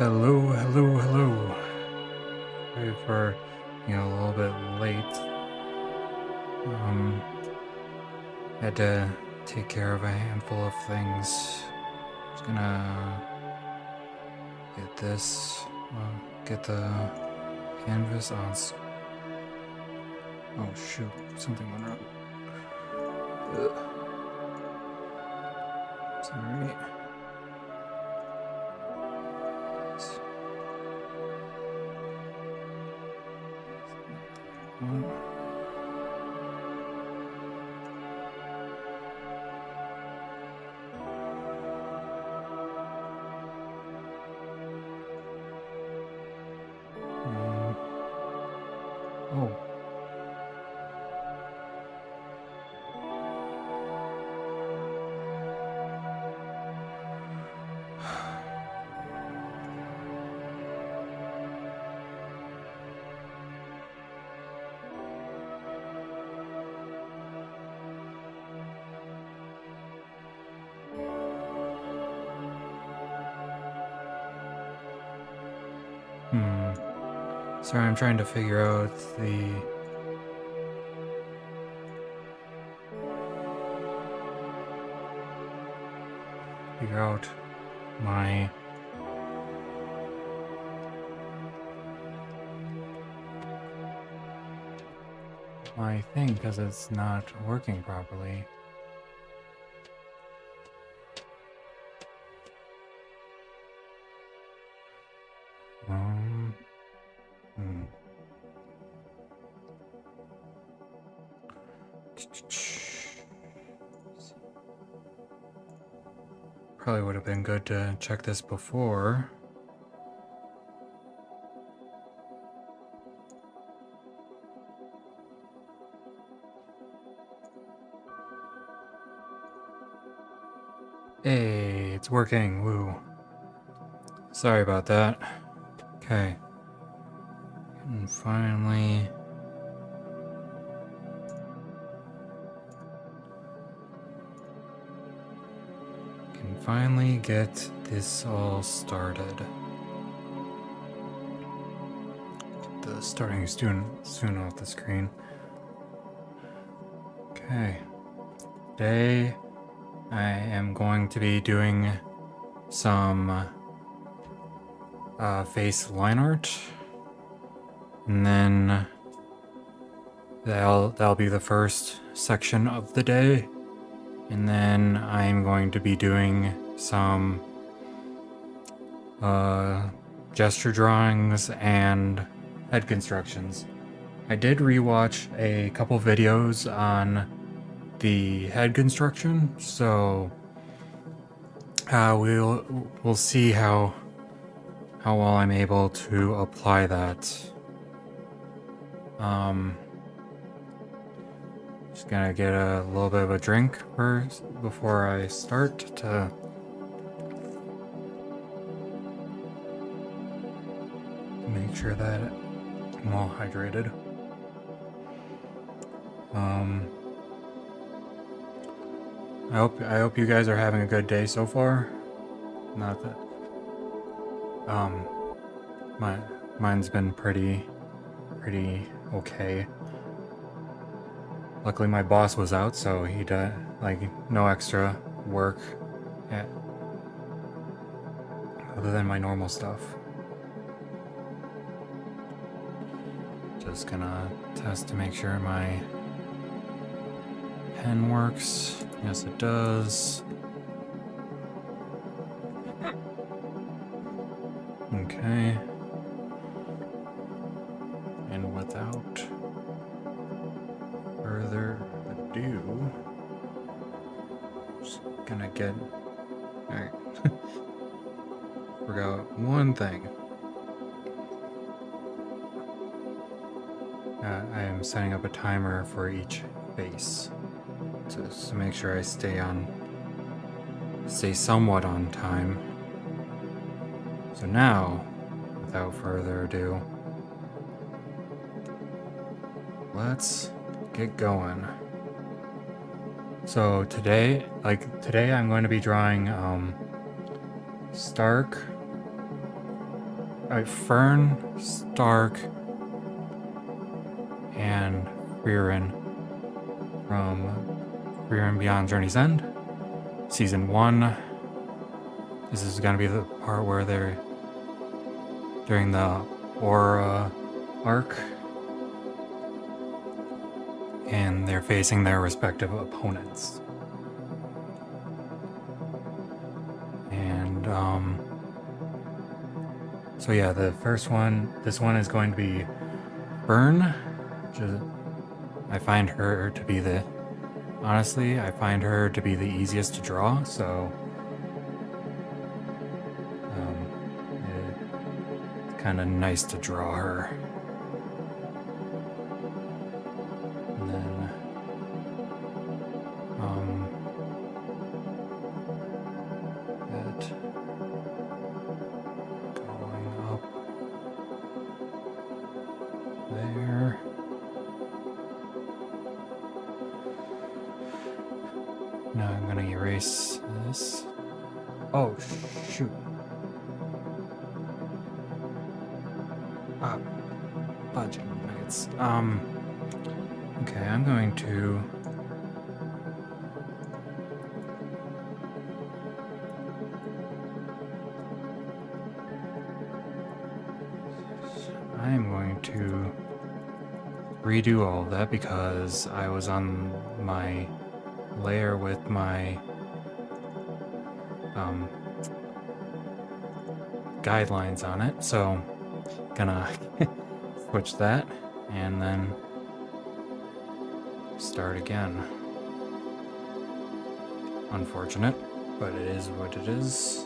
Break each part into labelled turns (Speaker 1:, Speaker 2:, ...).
Speaker 1: Hello. Sorry for being a little bit late. Had to take care of a handful of things. Just gonna get this, get the canvas on. Oh shoot, something went wrong. Sorry. Oh. Sorry, I'm trying to figure out my thing because it's not working properly. Probably would have been good to check this before. Hey, it's working, woo. Sorry about that. Okay. And finally... get this all started. Get the starting soon off the screen. Okay. Today I am going to be doing some face line art, and then that'll be the first section of the day, and then I'm going to be doing some gesture drawings and head constructions. I did rewatch a couple videos on the head construction, so we'll see how well I'm able to apply that. Just gonna get a little bit of a drink first before I start to make sure that I'm all hydrated. I hope you guys are having a good day so far. Not that mine's been pretty okay. Luckily my boss was out, so he did no extra work other than my normal stuff. Just gonna test to make sure my pen works. Yes, it does. Okay. And without further ado, just gonna get... Alright. Forgot one thing. I am setting up a timer for each face to make sure I stay somewhat on time. So now, without further ado, let's get going. So today I'm going to be drawing stark Fern, Stark, and Frieren from Frieren Beyond Journey's End. Season 1. This is going to be the part where they're during the Aura arc, and they're facing their respective opponents. And so yeah, the first one, this one is going to be Fern. I find her to be the, honestly, I find her to be the easiest to draw, so it's kind of nice to draw her. And then that going up there. Now I'm gonna erase this. Oh shoot. Budget nuggets. Okay, I'm going to redo all of that because I was on my layer with my guidelines on it, so gonna switch that and then start again. Unfortunate, but it is what it is.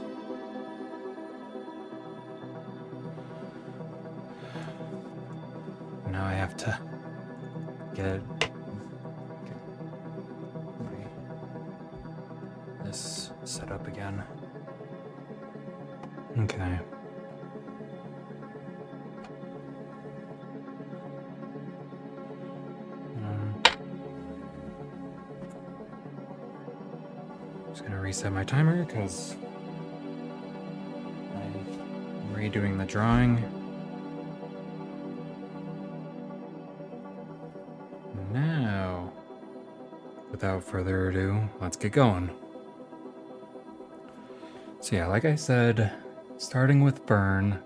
Speaker 1: Now I have to get this set up again. Okay. Just gonna reset my timer because I'm redoing the drawing. Now, without further ado, let's get going. So yeah, like I said, starting with Burn,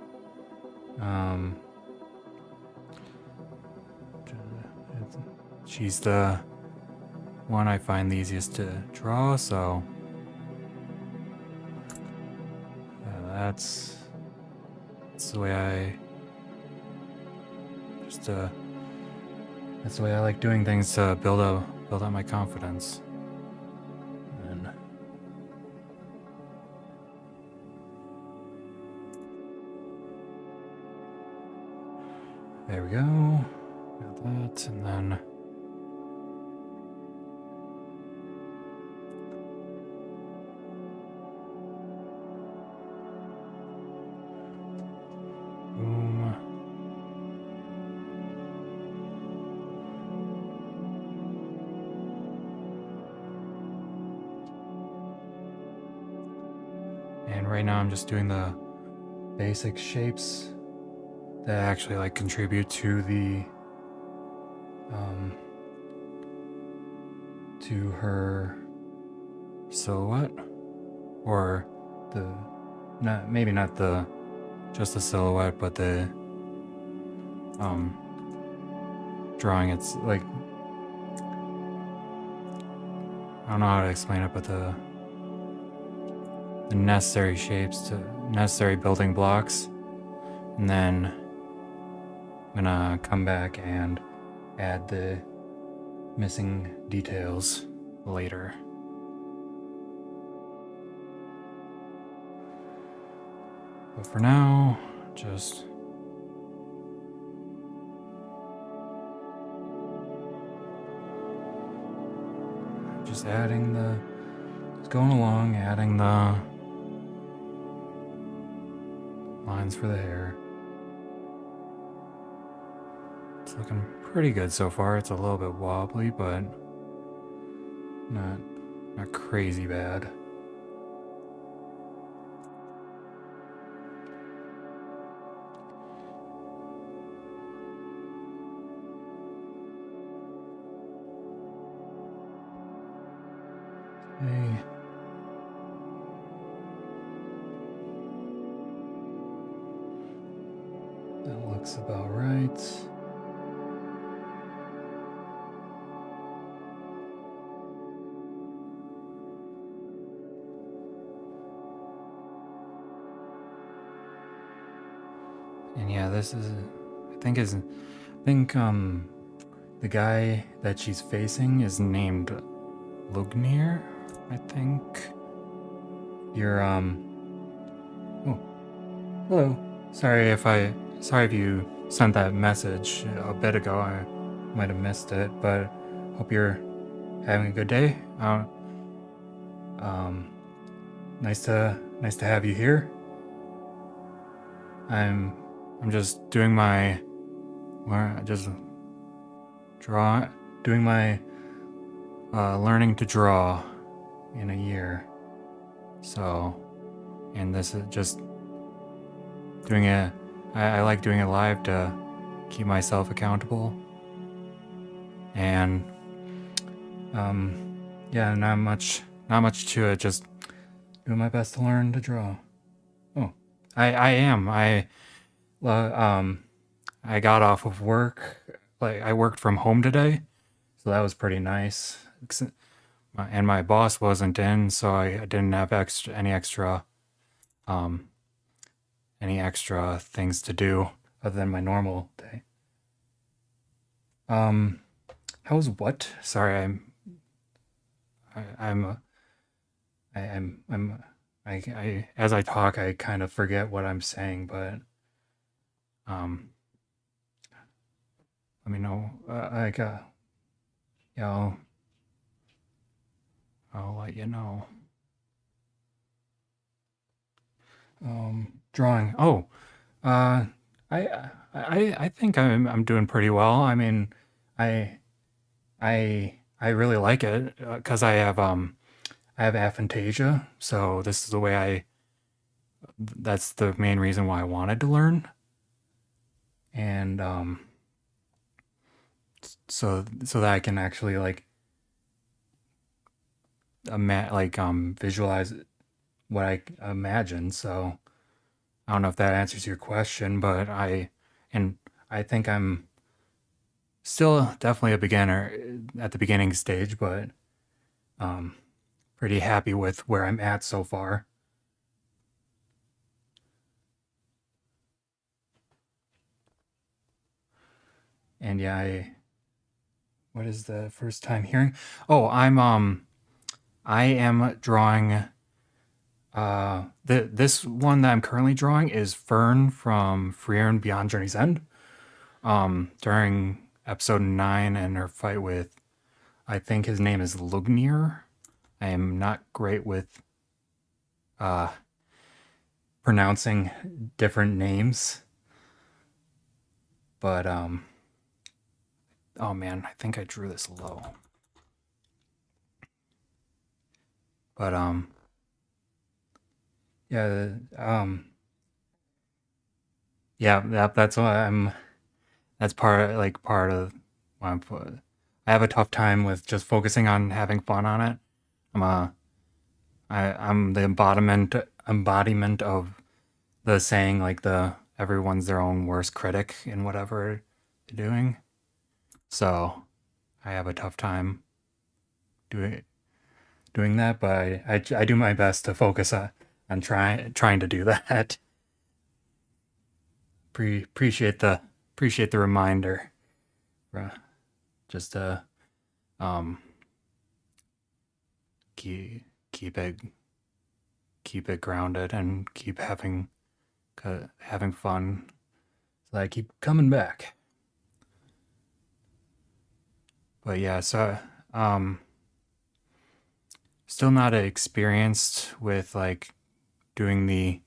Speaker 1: she's the one I find the easiest to draw, so that's the way that's the way I like doing things to build up my confidence. And there we go. Got that, and then boom. And right now I'm just doing the basic shapes that actually like contribute to the to her silhouette, or the maybe not just the silhouette, but the drawing. It's like, I don't know how to explain it, but the necessary shapes, necessary building blocks, and then I'm gonna come back and add the missing details later. But for now, just going along, adding the lines for the hair. It's looking pretty good so far. It's a little bit wobbly, but not crazy bad. Okay. That looks about right. And yeah, this is, I think the guy that she's facing is named Lugnir, I think. You're oh, hello. Sorry if you sent that message a bit ago. I might have missed it, but hope you're having a good day. Um nice to have you here. I'm just doing my just doing my learning to draw in a year. So, and this is just doing it. I like doing it live to keep myself accountable. And yeah, not much to it. Just doing my best to learn to draw. Oh, I am. I got off of work. Like I worked from home today, so that was pretty nice. And my boss wasn't in, so I didn't have um, any extra things to do other than my normal day. How's what? Sorry, as I talk, I kind of forget what I'm saying, but um, let me know. Yeah, I'll let you know. Drawing. Oh, uh, I think I'm doing pretty well. I mean, I I really like it because I have aphantasia, so this is the way that's the main reason why I wanted to learn, and so that I can actually like visualize what I imagine. So I don't know if that answers your question, but and I think I'm still definitely a beginner at the beginning stage, but um, pretty happy with where I'm at so far. And yeah, what is the first time hearing? Oh, I am drawing this one that I'm currently drawing is Fern from Freer and Beyond Journey's End. During episode 9 and her fight with, I think his name is Lugnir. I am not great with uh pronouncing different names, but oh man, I think I drew this low. But yeah, that's why that's part of why I have a tough time with just focusing on having fun on it. I'm a I'm the embodiment of the saying like the everyone's their own worst critic in whatever they're doing. So I have a tough time doing that, but I do my best to focus on trying to do that. Appreciate the reminder. Just to um keep keep it grounded and keep having fun, so that I keep coming back. But yeah, so still not experienced with like doing the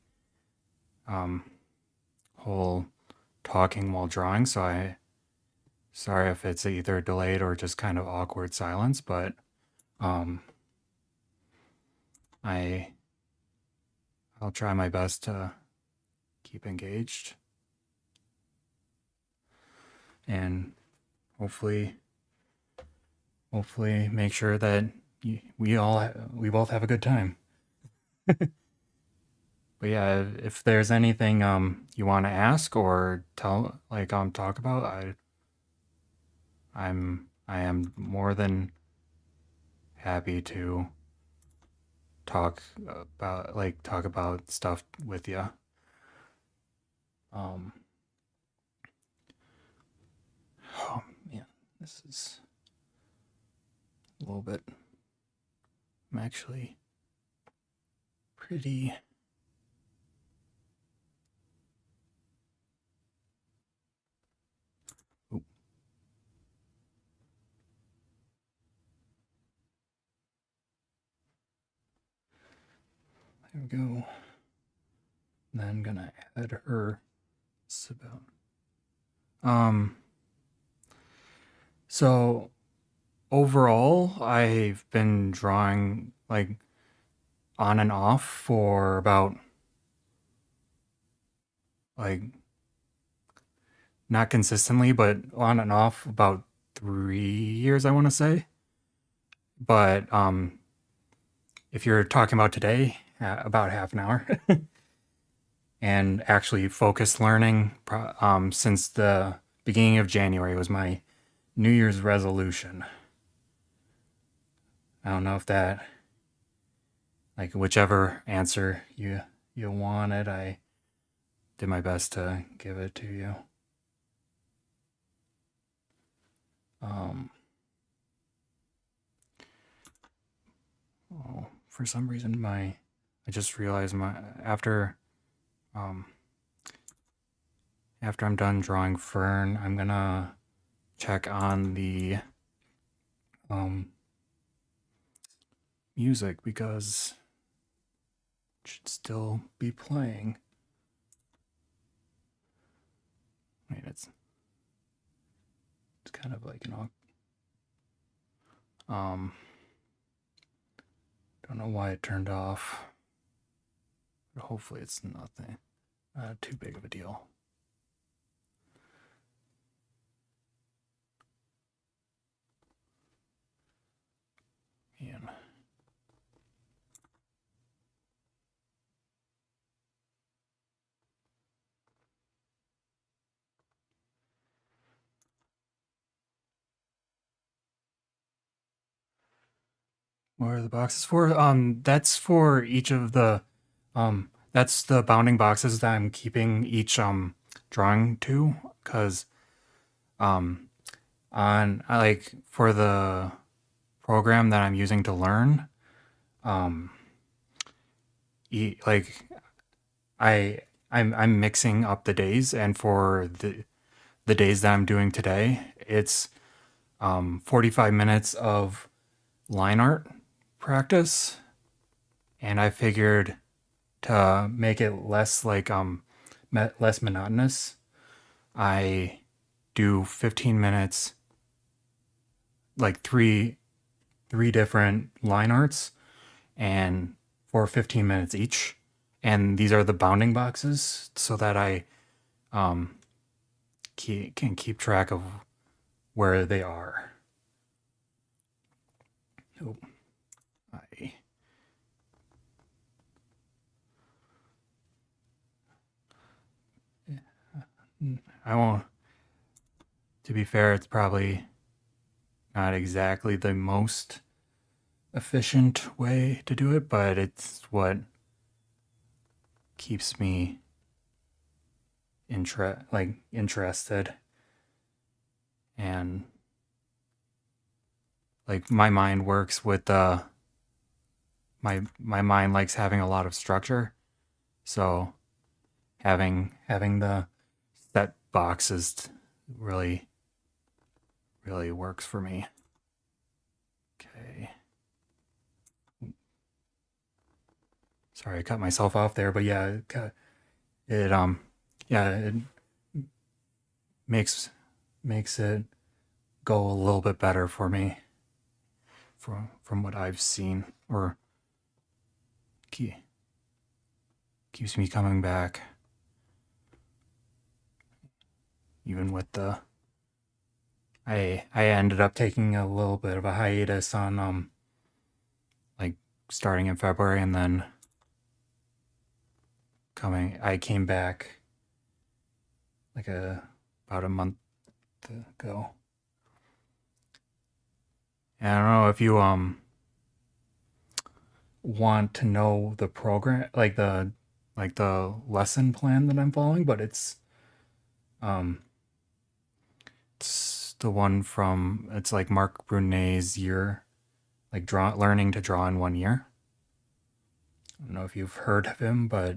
Speaker 1: um whole talking while drawing, so I sorry if it's either delayed or just kind of awkward silence, but um I I'll try my best to keep engaged and hopefully make sure that we both have a good time. But yeah, if there's anything you want to ask or talk about, I am more than happy to talk about stuff with you. Um, oh man, this is a little bit. I'm actually pretty. Oop, there we go. Then gonna add her. About. So overall, I've been drawing like on and off for about like not consistently, but on and off about 3 years, I want to say. But if you're talking about today, about half an hour, and actually focused learning since the beginning of January was my New Year's resolution. I don't know if that, like, whichever answer you wanted, I did my best to give it to you. Um, oh, for some reason, I just realized um, after I'm done drawing Fern, I'm gonna check on the um, music because it should still be playing. Wait, it's kind of like don't know why it turned off, but hopefully it's nothing too big of a deal. Man. What are the boxes for? That's for each of the, that's the bounding boxes that I'm keeping each drawing to, because on I like for the program that I'm using to learn, um, like I'm mixing up the days, and for the days that I'm doing today, it's 45 minutes of line art practice, and I figured to make it less less monotonous, I do 15 minutes, like three different line arts, and for 15 minutes each. And these are the bounding boxes so that I um, can keep track of where they are. Oh, I won't. To be fair, it's probably not exactly the most efficient way to do it, but it's what keeps me interested, and like my mind works with my mind likes having a lot of structure, so having the set boxes really works for me. Okay. Sorry, I cut myself off there, but yeah, it yeah, it makes it go a little bit better for me from what I've seen, or keeps me coming back, even with the I ended up taking a little bit of a hiatus on starting in February, and then I came back like about a month ago. And I don't know if you want to know the program, like the lesson plan that I'm following, but it's the one from, it's like Mark Brunet's year, like learning to draw in 1 year. I don't know if you've heard of him, but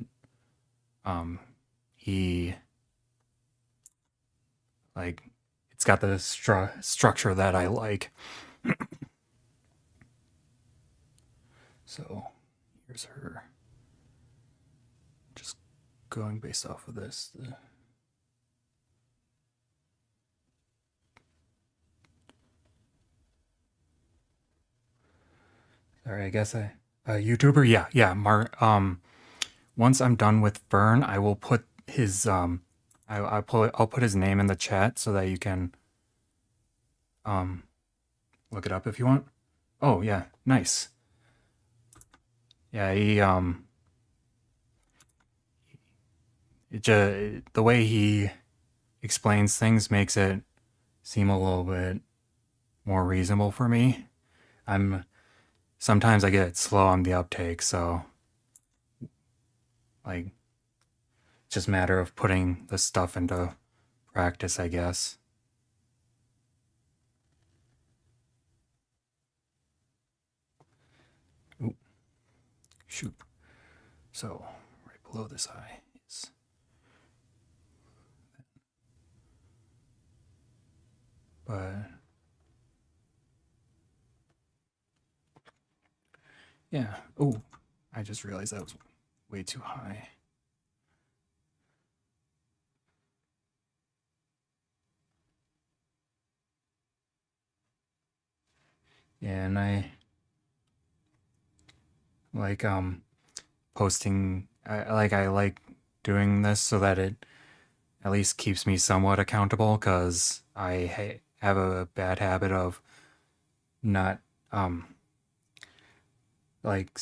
Speaker 1: he, like, it's got the structure that I like. So here's her, just going based off of this. Sorry, I guess YouTuber, yeah. Once I'm done with Fern, I will put his I'll put his name in the chat so that you can look it up if you want. Oh yeah, nice. Yeah, the way he explains things makes it seem a little bit more reasonable for me. Sometimes I get slow on the uptake, so like it's just a matter of putting the stuff into practice, I guess. Ooh, shoot. So right below this eye is, but yeah. Oh, I just realized that was way too high. Yeah, and I like posting. I like doing this so that it at least keeps me somewhat accountable, because I have a bad habit of not like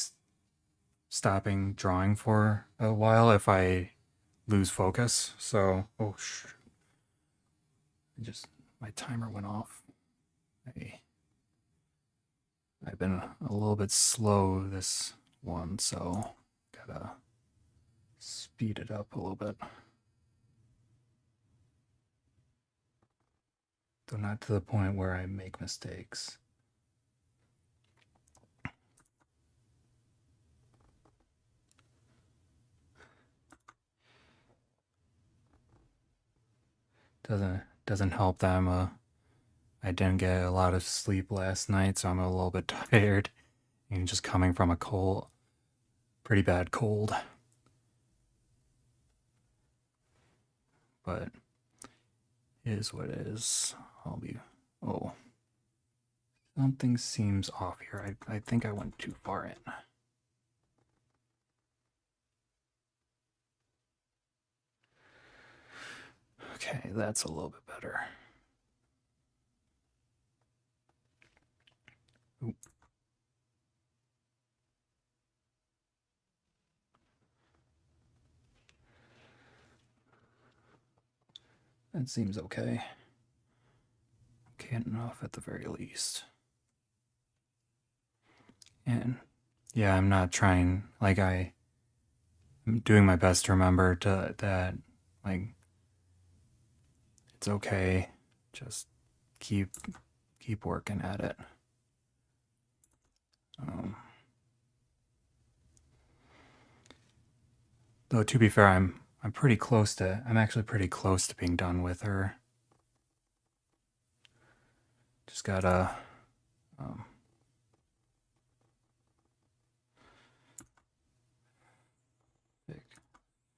Speaker 1: stopping drawing for a while if I lose focus. So my timer went off. I've been a little bit slow this one, so gotta speed it up a little bit. Though not to the point where I make mistakes. Doesn't help that I didn't get a lot of sleep last night, so I'm a little bit tired and just coming from a pretty bad cold. But it is what it is. Something seems off here. I think I went too far in. Okay, that's a little bit better. Ooh. That seems okay. Okay enough at the very least. And yeah, I'm not trying, like, I'm doing my best to remember that like it's okay. Just keep working at it. Though to be fair, I'm actually pretty close to being done with her. Just gotta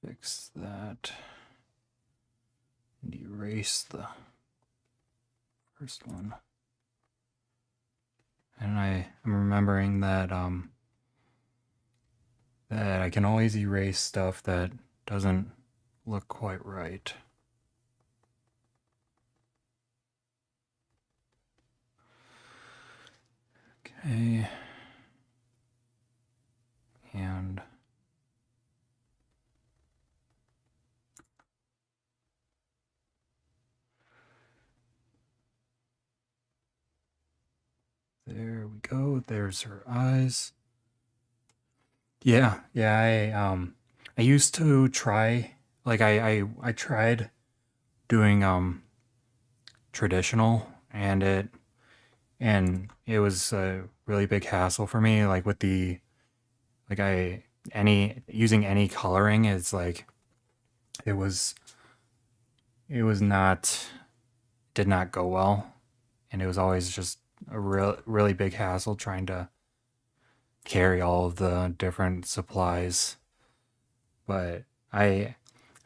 Speaker 1: fix that and erase the first one. And I'm remembering that that I can always erase stuff that doesn't look quite right. Okay. There we go. There's her eyes. Yeah, I used to try, like I tried doing traditional, and it was a really big hassle for me, like with the like I any using any coloring is like it was it was not did not go well, and it was always just a really big hassle trying to carry all of the different supplies. But I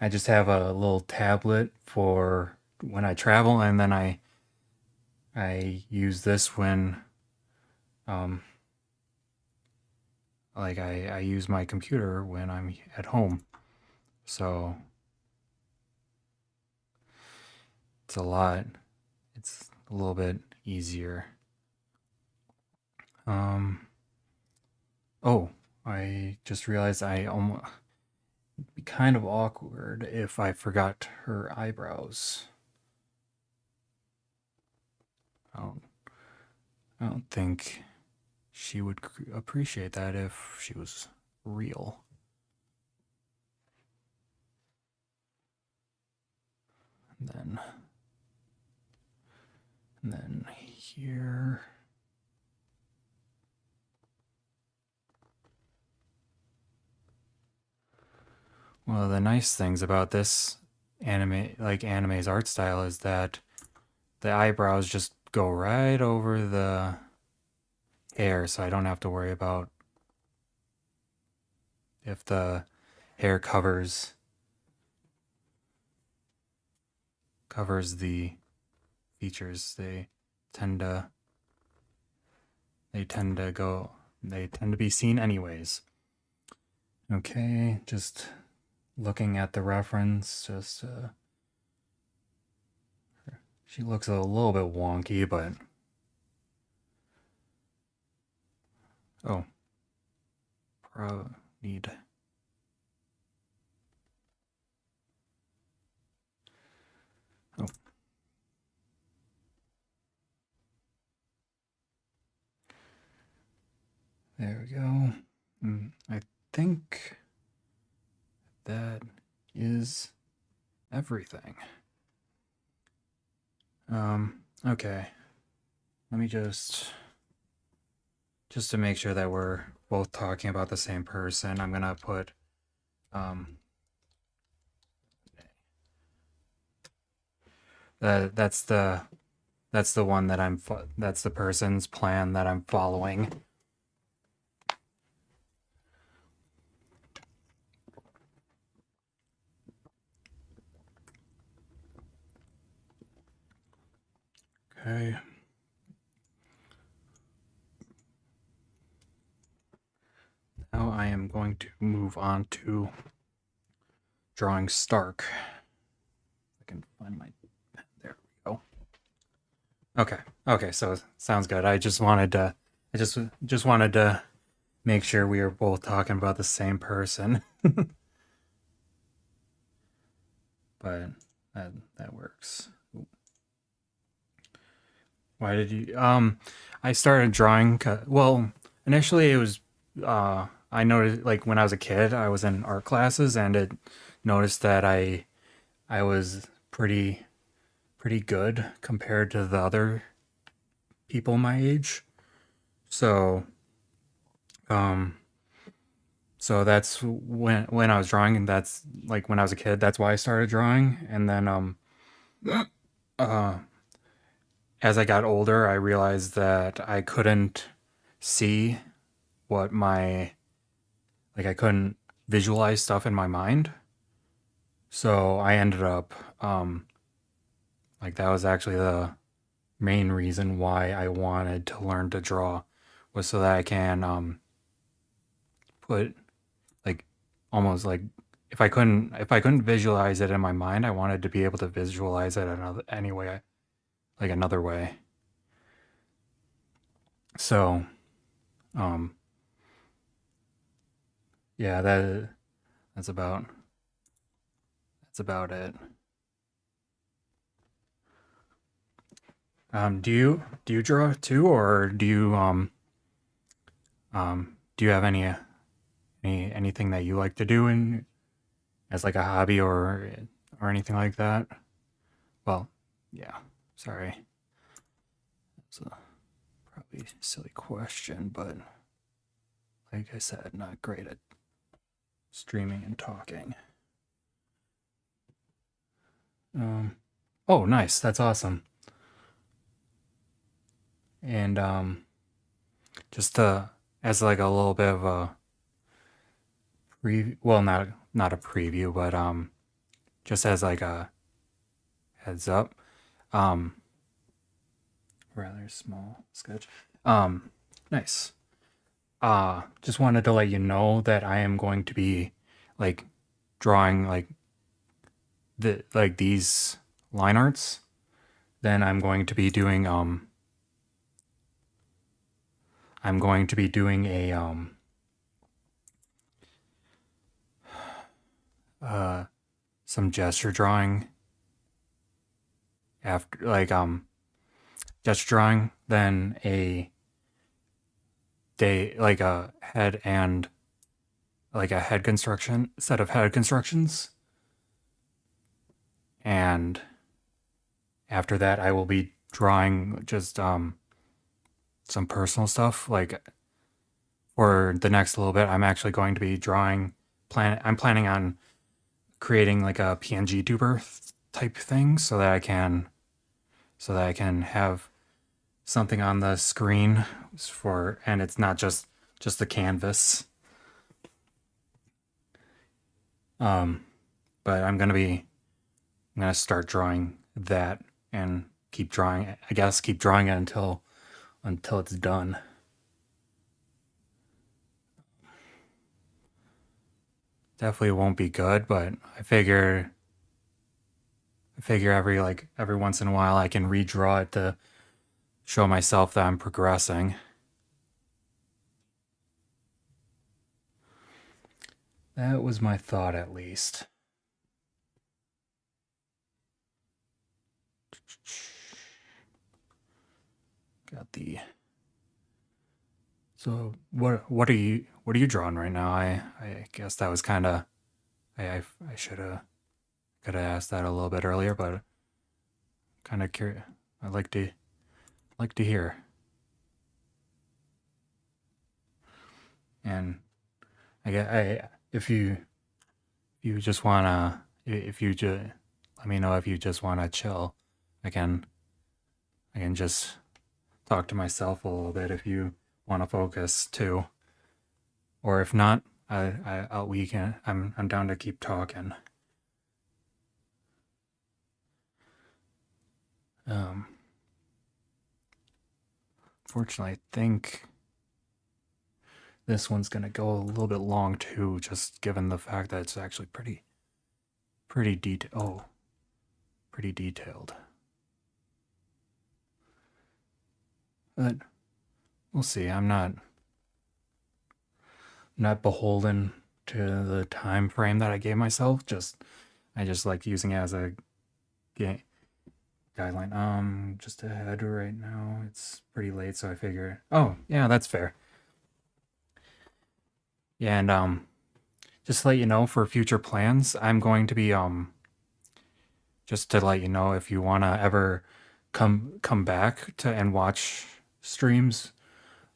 Speaker 1: just have a little tablet for when I travel, and then I use this when um I use my computer when I'm at home. So it's a lot it's a little bit easier. Um oh, I just realized I almost it'd be kind of awkward if I forgot her eyebrows. I don't I don't think she would appreciate that if she was real. And then here. One of the nice things about this anime's art style is that the eyebrows just go right over the hair, so I don't have to worry about if the hair covers the features. Tend to they tend to be seen anyways. Okay, just looking at the reference, just she looks a little bit wonky, but oh, need. Oh, there we go. I think that is everything. Okay. Let me just to make sure that we're both talking about the same person, I'm gonna put that's the one that that's the person's plan that I'm following. Okay. Now I am going to move on to drawing Stark. I can find my pen. There we go. Okay, so sounds good. I just wanted to make sure we were both talking about the same person. But that works. Why did you I started drawing well, initially it was I noticed, like, when I was a kid, I was in art classes, and it noticed that I was pretty good compared to the other people my age. So um so that's when I was drawing, and that's like when I was a kid, that's why I started drawing. And then uh as I got older, I realized that I couldn't see what my I couldn't visualize stuff in my mind. So I ended up that was actually the main reason why I wanted to learn to draw, was so that I can put like almost like if I couldn't visualize it in my mind, I wanted to be able to visualize it another way. So um yeah, that's about it. Do you draw too, or do you have anything that you like to do in as like a hobby or anything like that? Well, yeah. Sorry, it's a probably silly question, but like I said, not great at streaming and talking. Um, oh, nice. That's awesome. And just as like a little bit of a preview, well, not a preview, but just as like a heads up. Um, rather small sketch. Um, nice. Just wanted to let you know that I am going to be like drawing like these line arts. Then I'm going to be doing a uh some gesture drawing after gesture drawing, then a day like a head and like a head construction set of head constructions, and after that I will be drawing just some personal stuff. Like for the next little bit I'm actually going to be I'm planning on creating like a PNG tuber type thing so that I can have something on the screen and it's not just the canvas. Um, but I'm gonna start drawing that and keep drawing. I guess keep drawing it until it's done. Definitely won't be good, but I figure every once in a while I can redraw it to show myself that I'm progressing. That was my thought, at least. Got the. So what are you drawing right now? I guess that was kind of I should have could have asked that a little bit earlier, but kind of curious. I'd like to hear. And I get I if you just wanna if you just let me know if you just wanna chill. I can I can just talk to myself a little bit if you want to focus too, or if not, we can. I'm down to keep talking. Um, Fortunately, I think this one's gonna go a little bit long too, just given the fact that it's actually pretty detailed. Oh, pretty detailed. But we'll see. I'm not beholden to the time frame that I gave myself. I just like using it as a game guideline. Just ahead right now. It's pretty late, so I figure. Oh, yeah, that's fair. Yeah, and just to let you know for future plans, I'm going to be just to let you know if you want to ever come back to and watch streams.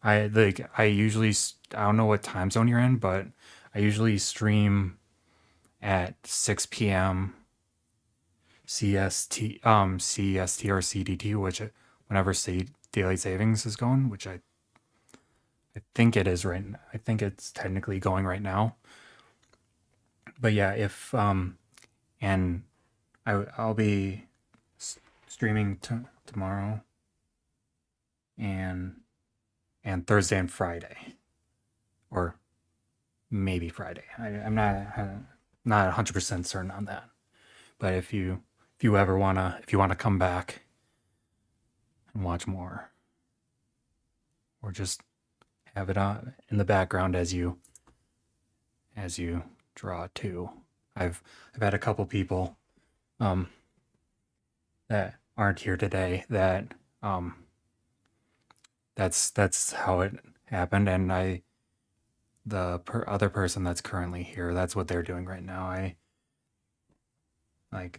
Speaker 1: I usually I don't know what time zone you're in, but I usually stream at 6 p.m. CST or CDT, which whenever daylight savings is going, which I think it is right now. I think it's technically going right now. But yeah, if and I'll be streaming tomorrow and Thursday and Friday, or maybe Friday. I'm not 100% certain on that. But if you ever if you wanna come back and watch more, or just have it on in the background as you draw too. I've had a couple people that aren't here today that That's how it happened, and the other person that's currently here, that's what they're doing right now.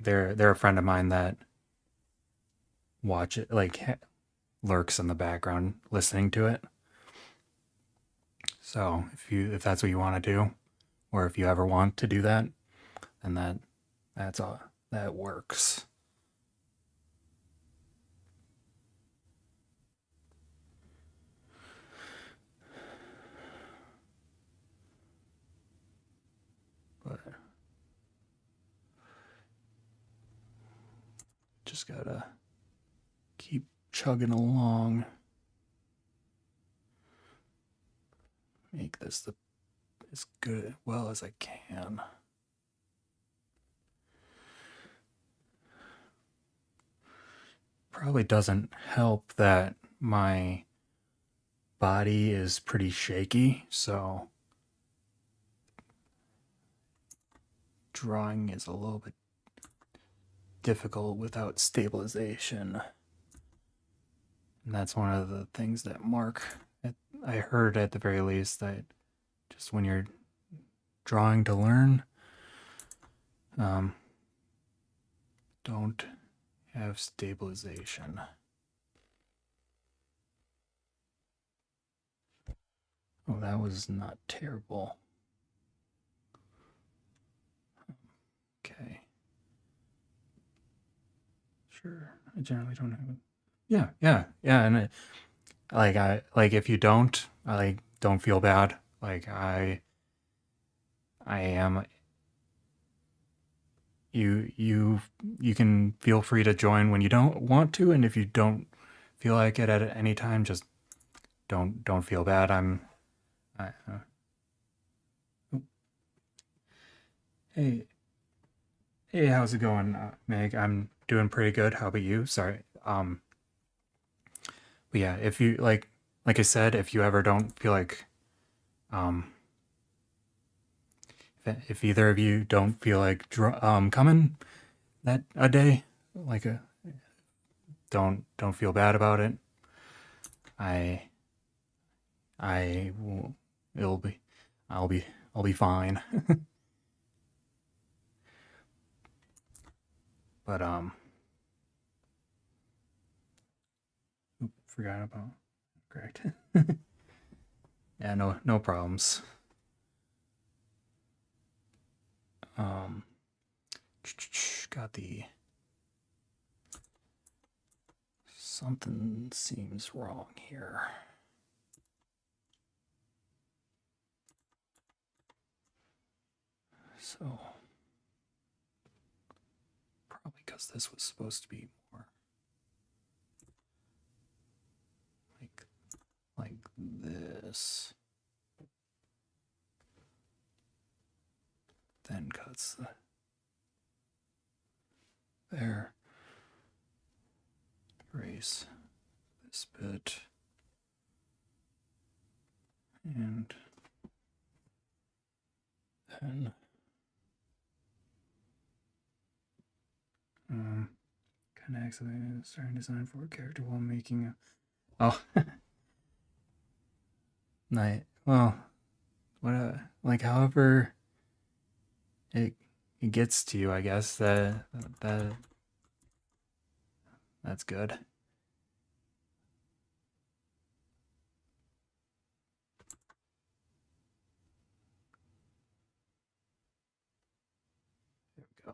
Speaker 1: They're a friend of mine that watch it, lurks in the background listening to it. So if that's what you want to do, or if you ever want to do that, then that's all that works. But just gotta keep chugging along. Make this as good well as I can. Probably doesn't help that my body is pretty shaky, so drawing is a little bit difficult without stabilization. And that's one of the things that I heard at the very least, that just when you're drawing to learn, don't have stabilization. Oh, that was not terrible. Okay. Sure. I generally don't have it. Yeah. And if you don't, don't feel bad. I am. You can feel free to join when you don't want to, and if you don't feel like it at any time, just don't feel bad. Hey, how's it going, Meg? I'm doing pretty good. How about you? Sorry. But yeah, if you like I said, if you ever don't feel like, if either of you don't feel like coming that a day, don't feel bad about it. I will. I'll be fine. But forgot about correct. Yeah, no problems. Got the something seems wrong here. So probably because this was supposed to be more like this, then cuts there. Erase this bit and then kind of accidentally starting design for a character while making a night. Well, what however it gets to you, I guess that's good. There we go.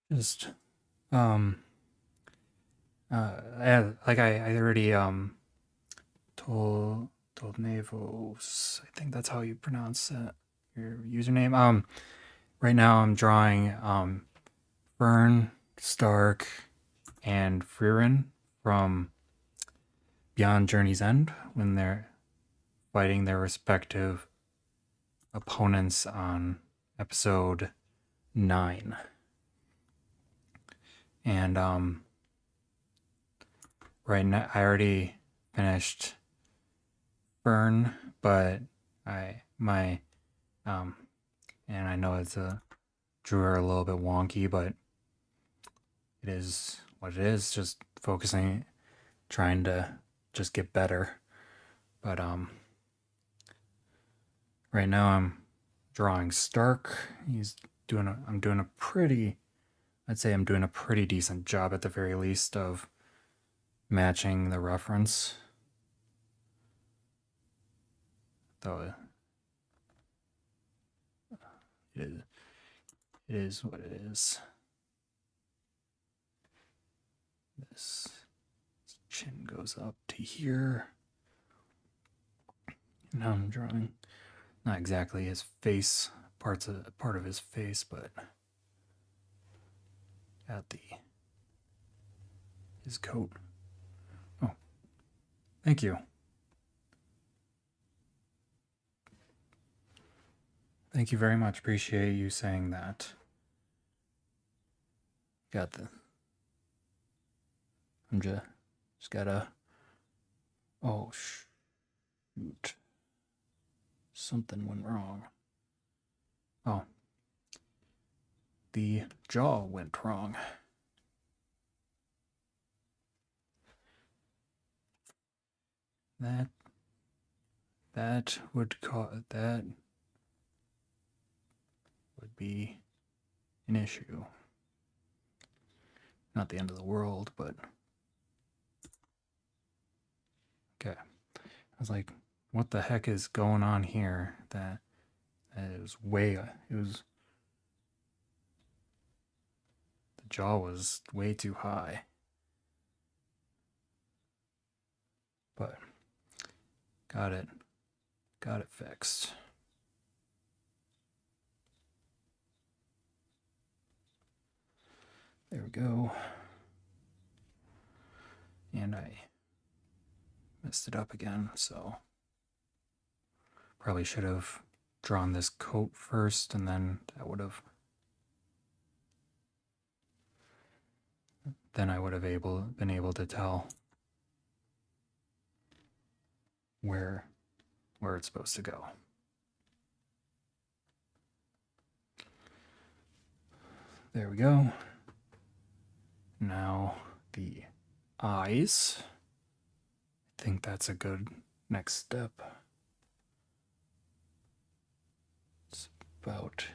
Speaker 1: Then just I already told Navos, I think that's how you pronounce it, your username. Right now I'm drawing Fern, Stark, and Frieren from Beyond Journey's End when they're fighting their respective opponents on episode 9. And right now I already finished Fern, but and I know it's drew her a little bit wonky, but it is what it is, just focusing, trying to just get better. But right now I'm drawing Stark. I'm doing a pretty decent job at the very least of matching the reference. Though it is what it is. This chin goes up to here. Now I'm drawing not exactly his face, part of his face, but at his coat. Oh, thank you. Thank you very much. Appreciate you saying that. I'm just gotta. Oh shoot! Something went wrong. Oh, the jaw went wrong. That would be an issue. Not the end of the world, but okay. I was like, what the heck is going on here? That is the jaw was way too high. But got it fixed. There we go. And I messed it up again, so probably should have drawn this coat first, and then I would have been able to tell where it's supposed to go. There we go. Now the eyes. I think that's a good next step. It's about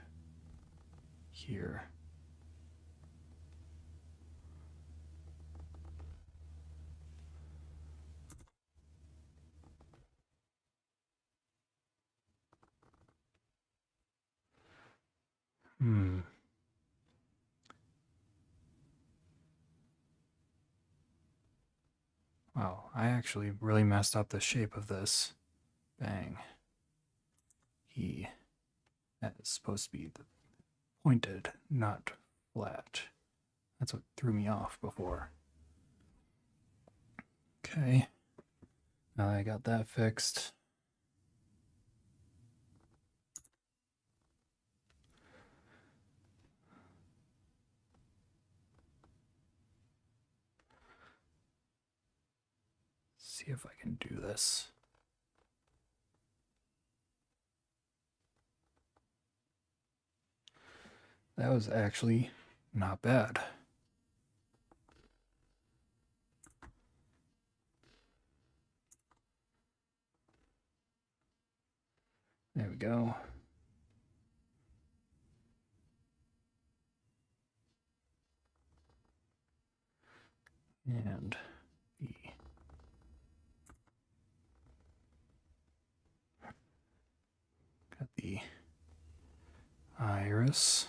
Speaker 1: here. Wow, I actually really messed up the shape of this. Bang. That is supposed to be pointed, not flat. That's what threw me off before. Okay. Now that I got that fixed. See if I can do this. That was actually not bad. There we go. And got the iris.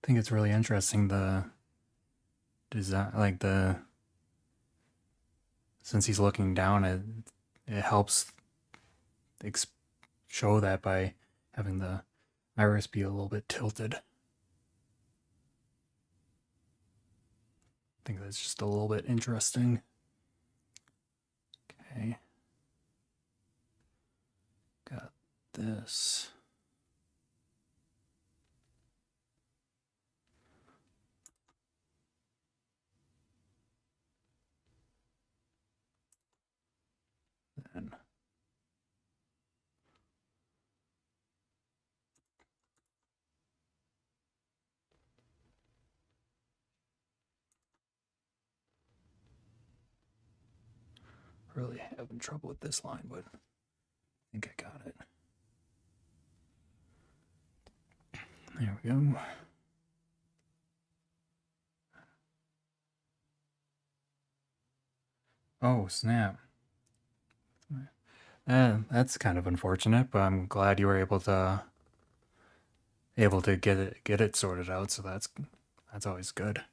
Speaker 1: I think it's really interesting, the design, like since he's looking down, it helps show that by having the iris be a little bit tilted. I think that's just a little bit interesting. Okay. Got this. Then really having trouble with this line, but I think I got it. There we go. Oh, snap. That's kind of unfortunate, but I'm glad you were able to get it sorted out, so that's always good.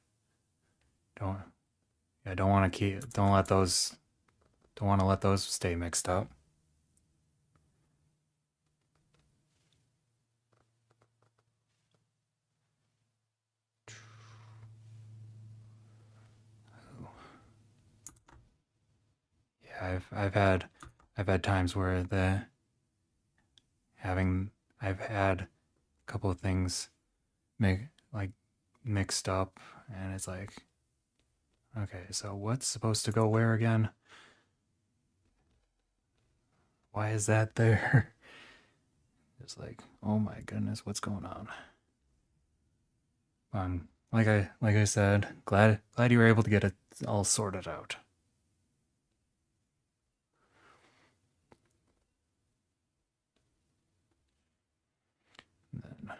Speaker 1: Don't don't want to don't want to let those stay mixed up. Yeah, I've had times where I've had a couple of things make like mixed up, and it's like, okay, so what's supposed to go where again? Why is that there? It's like, oh my goodness, what's going on? Like I said, glad you were able to get it all sorted out. And then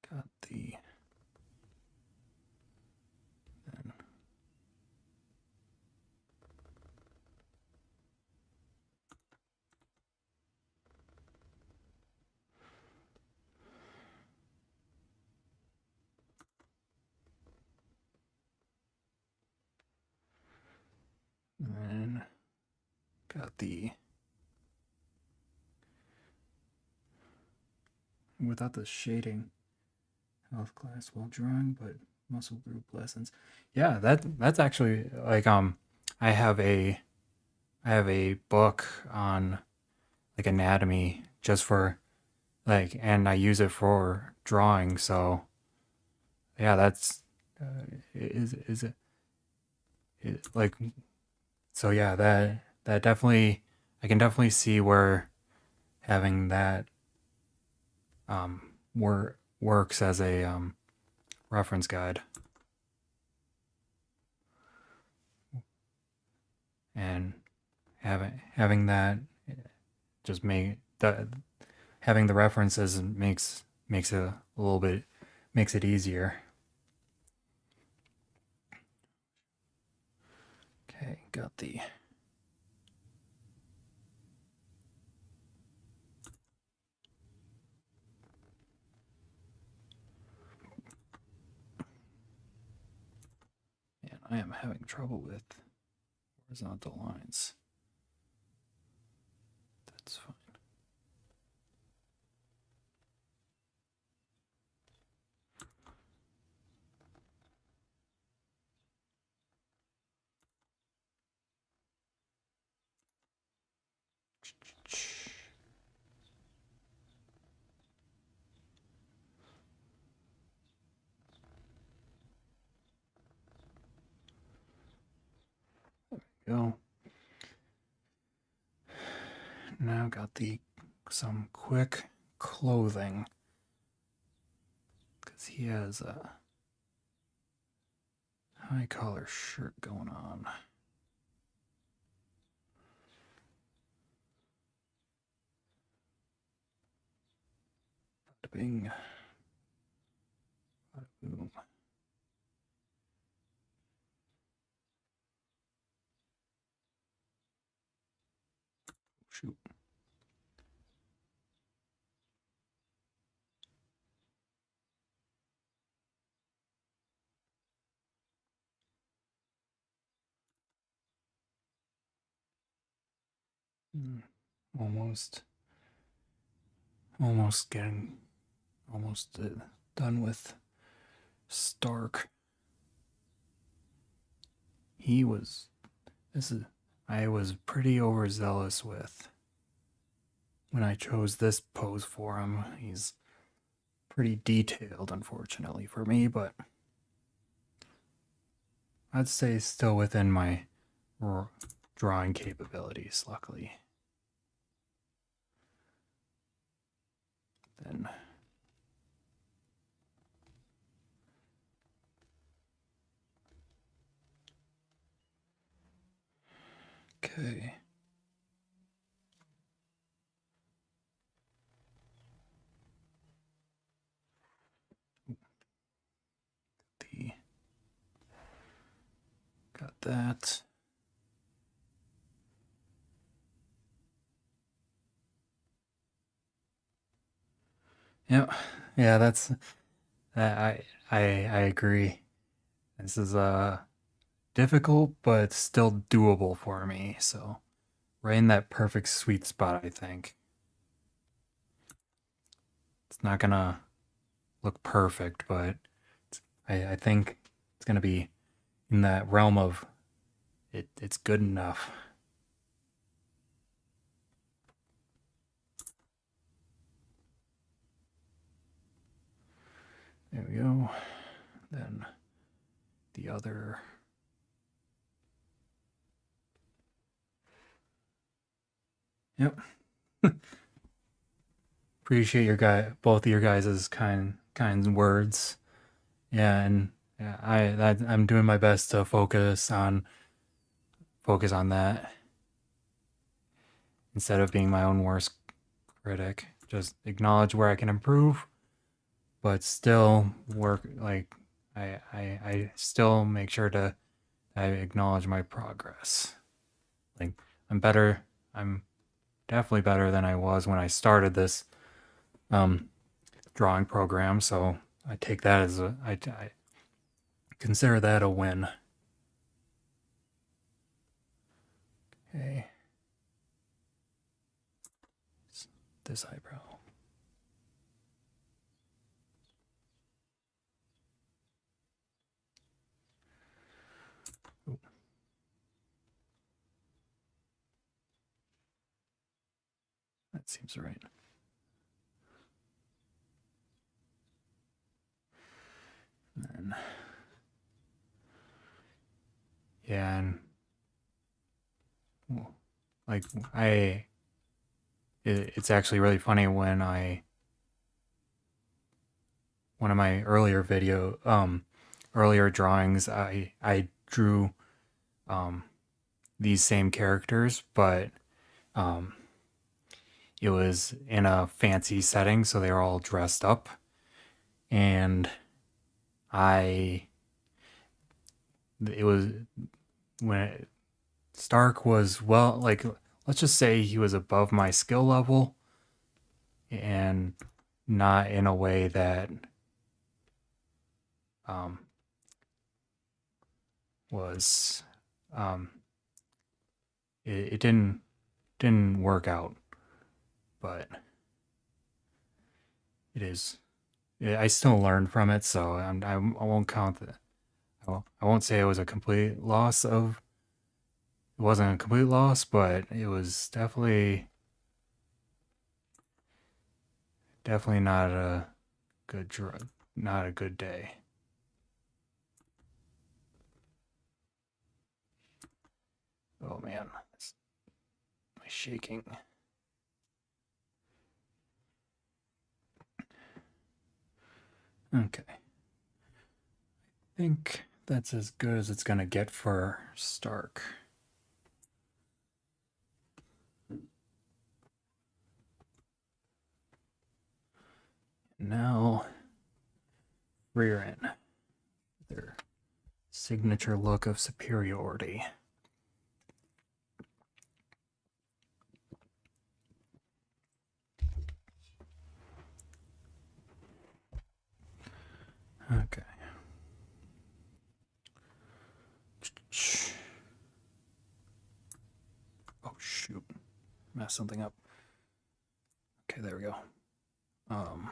Speaker 1: got the then then got the without the shading health class while drawing, but muscle group lessons. Yeah, that's actually like I have a I have a book on like anatomy just for like, and I use it for drawing. So yeah, that's is it like so yeah that definitely I can definitely see where having that works as a reference guide, and having that just make the having the references makes it a little bit makes it easier. Okay, got the and I am having trouble with horizontal lines. That's fine. Go. Now got the some quick clothing because he has a high collar shirt going on. Bada bing. Bada boom. Shoot. Almost. almost done with Stark. He was I was pretty overzealous with when I chose this pose for him. He's pretty detailed, unfortunately for me, but I'd say still within my drawing capabilities, luckily. Then okay. Got that. Yep. Yeah, that's I agree. This is difficult but still doable for me. So right in that perfect sweet spot, I think. It's not gonna look perfect, but I think it's gonna be in that realm of it's good enough. There we go. Then the other. Yep. Appreciate both of your guys' kind words. Yeah, and yeah, I'm doing my best to focus on that instead of being my own worst critic. Just acknowledge where I can improve, but still work like I still make sure to I acknowledge my progress. Like I'm better. I'm definitely better than I was when I started this drawing program. So I take that as I consider that a win. Okay. This eyebrow. Ooh. That seems right. And then, yeah, and like it's actually really funny when one of my earlier drawings I drew these same characters, but it was in a fancy setting, so they were all dressed up, and I it was when Stark was, well, like, let's just say he was above my skill level and not in a way that um, was it didn't work out, but it is. I still learned from it, so I won't count that. I won't say it was a complete loss of. It wasn't a complete loss, but it was definitely not a not a good day. Oh man, my shaking. Okay. I think that's as good as it's gonna get for Stark. Now, Rearin, their signature look of superiority. Okay. Oh shoot, messed something up. Okay, there we go. Um,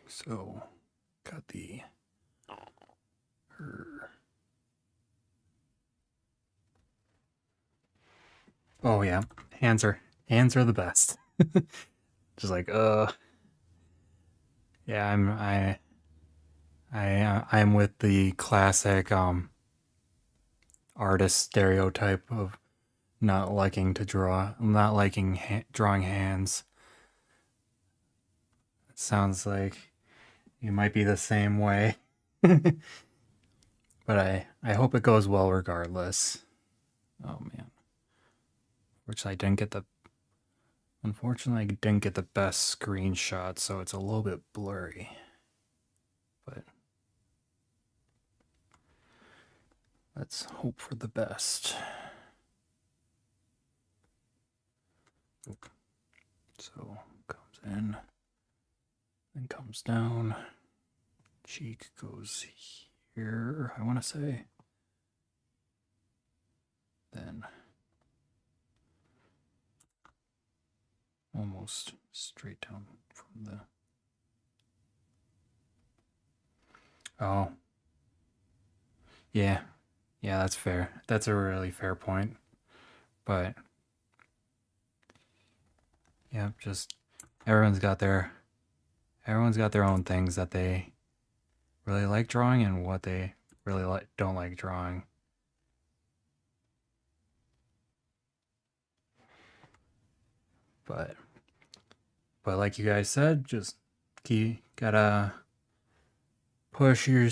Speaker 1: so got the her. Oh yeah, hands are the best. Just like yeah, I'm with the classic artist stereotype of not liking to draw, not liking drawing hands. It sounds like you might be the same way. But I hope it goes well regardless. Oh man. Which I didn't get the unfortunately I didn't get the best screenshot, so it's a little bit blurry. But let's hope for the best. So comes in, then comes down. Cheek goes here, I want to say. Then almost straight down from the. Oh. Yeah. Yeah, that's fair. That's a really fair point. But yeah, just everyone's got their own things that they really like drawing and what they really don't like drawing. But like you guys said, just gotta push your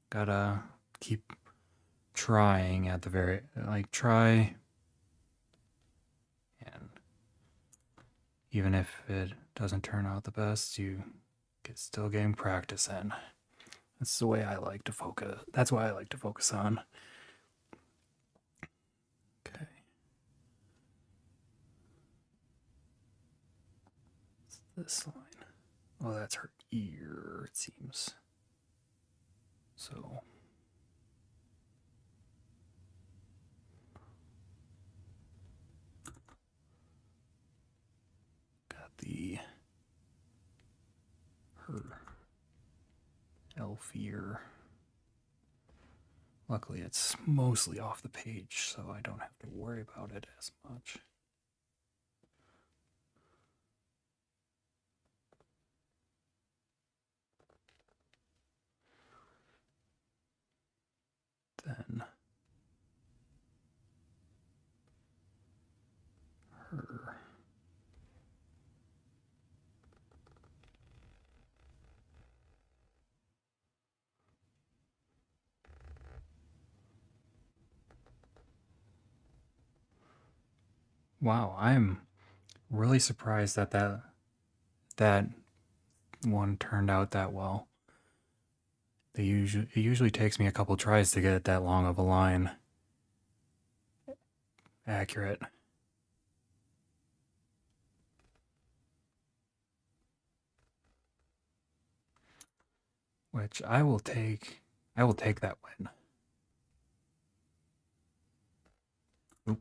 Speaker 1: gotta keep trying at the very try, and even if it doesn't turn out the best, you still getting practice in. That's the way I like to focus. That's what I like to focus on. Okay. This line. Oh, that's her ear, it seems. So. Got her elf ear. Luckily, it's mostly off the page, so I don't have to worry about it as much. Then her. Wow, I'm really surprised that that one turned out that well. It usually takes me a couple tries to get that long of a line accurate. Which I will take. I will take that win. Oop.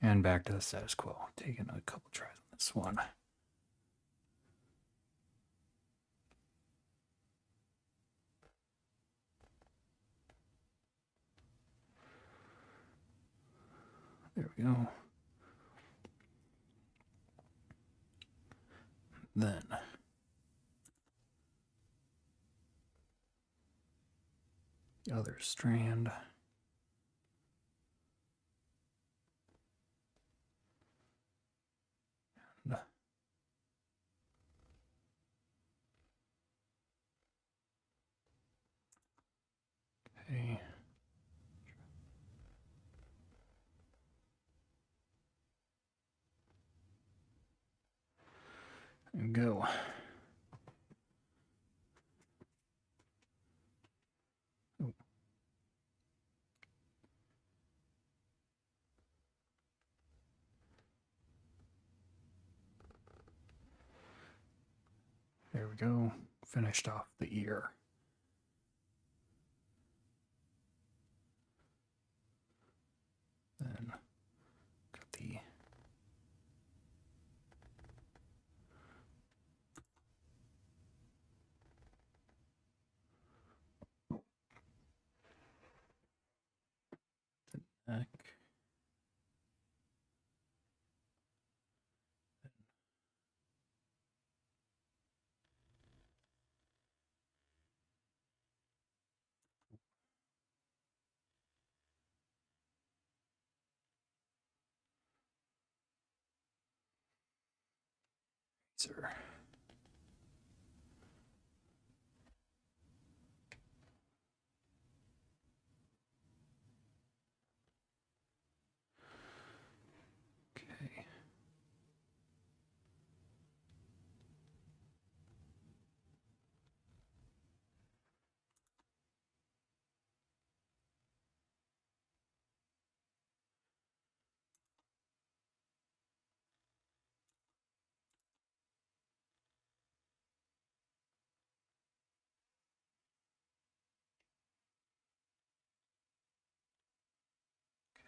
Speaker 1: And back to the status quo. Taking a couple tries on this one. There we go. Then the other strand. And okay. And go. Oh. There we go. Finished off the ear. Then Back. Sir. Okay.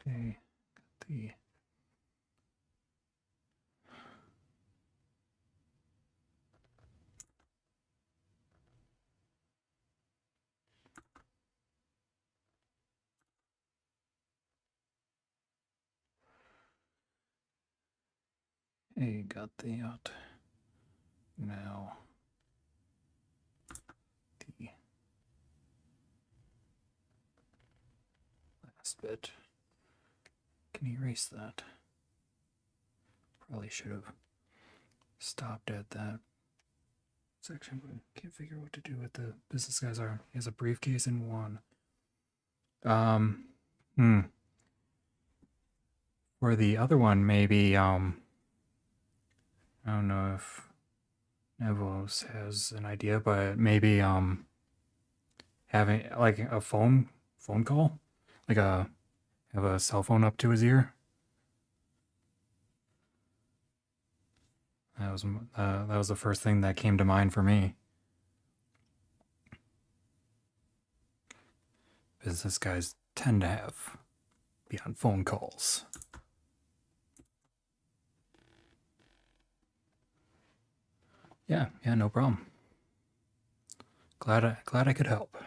Speaker 1: Okay. Got the got the out. Now the last bit. Can erase that. Probably should have stopped at that section, but can't figure out what to do with the business guy's arm. He has a briefcase in one. For the other one, maybe I don't know if Nevos has an idea, but maybe having like a phone call, like have a cell phone up to his ear. That was the first thing that came to mind for me. Business guys tend to be on phone calls. Yeah, no problem. Glad I could help.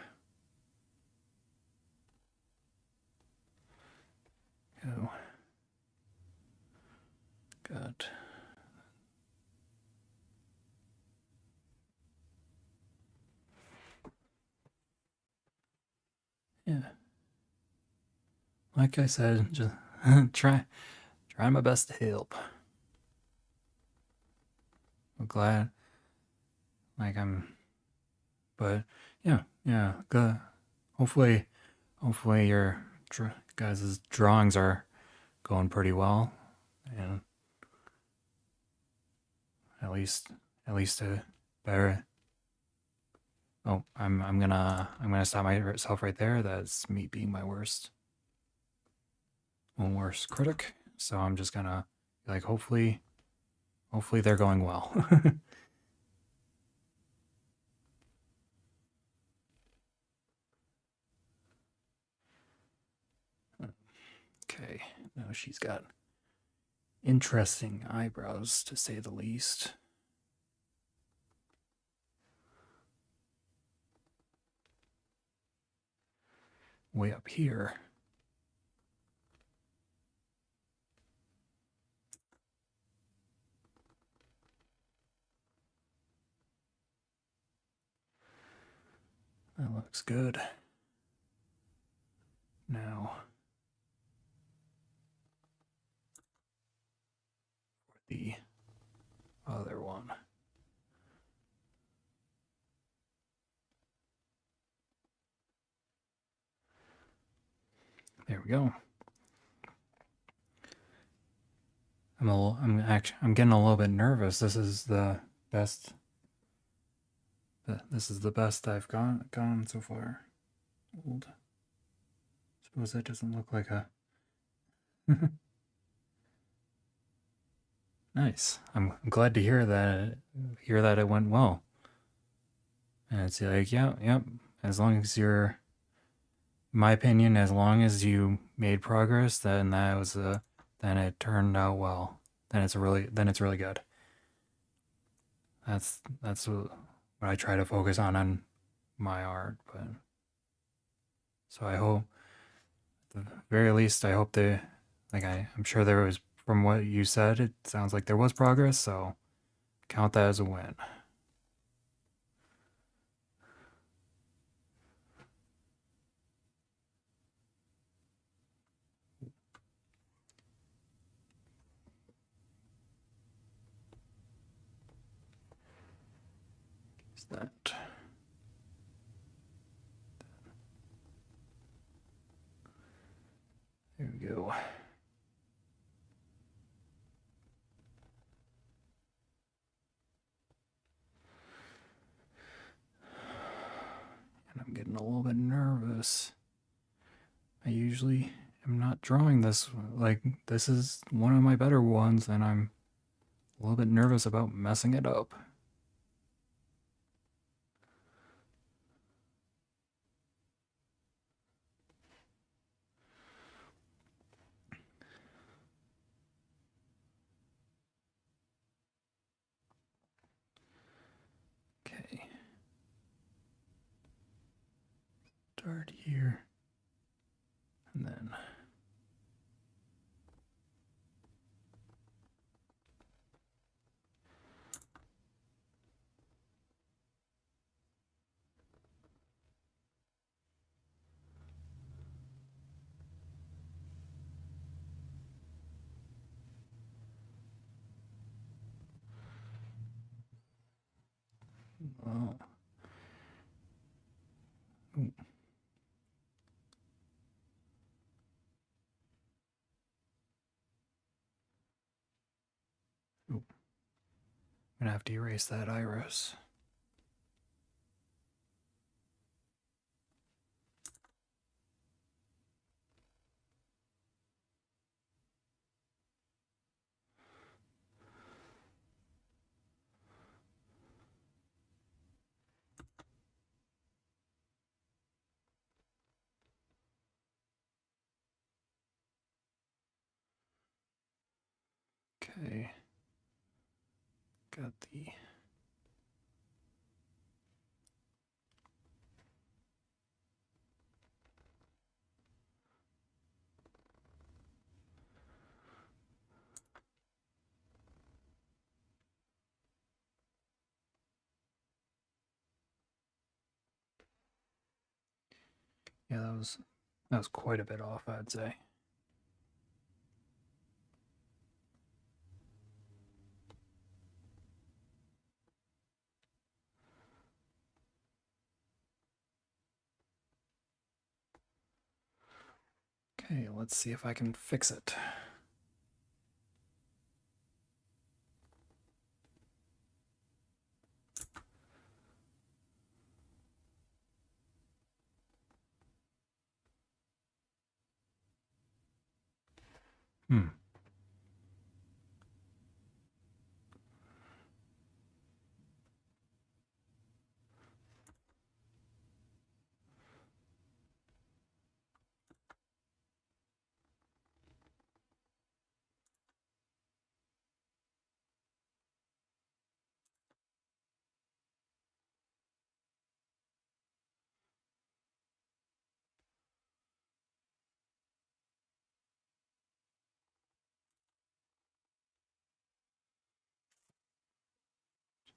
Speaker 1: Oh. Good. Yeah. Like I said, just try my best to help. I'm glad. But yeah. Good. Hopefully your guys' drawings are going pretty well, and at least a better. Oh, I'm gonna stop myself right there. That's me being my worst critic. So I'm just gonna like hopefully they're going well. Okay, now she's got interesting eyebrows to say the least. Way up here. That looks good. Now, for the other one. There we go. I'm getting a little bit nervous. This is the best. This is the best I've gone so far. Old. Suppose that doesn't look like a. Nice. I'm glad to hear that it went well. And it's like, yep. As long as you're, in my opinion, as long as you made progress, then then it turned out well. Then it's really good. That's what I try to focus on my art. But so I hope the very least, I hope they, like, I'm sure there was, from what you said, it sounds like there was progress, so count that as a win. Is that? There we go. And I'm getting a little bit nervous. I usually am not drawing this, like, this is one of my better ones, and I'm a little bit nervous about messing it up. Okay. Start here. And then oh. Ooh. Ooh. I'm gonna have to erase that iris. Okay. Got the yeah, that was quite a bit off, I'd say. Okay, let's see if I can fix it. Hmm.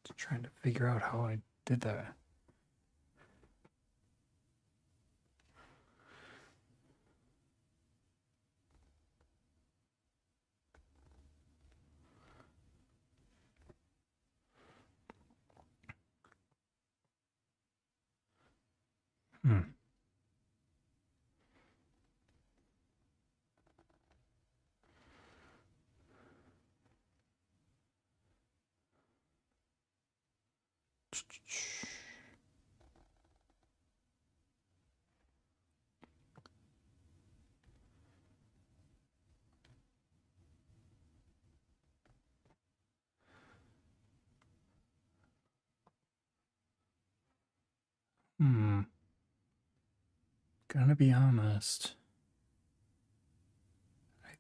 Speaker 1: Just trying to figure out how I did that. Hmm. Hmm. Gonna be honest. I'm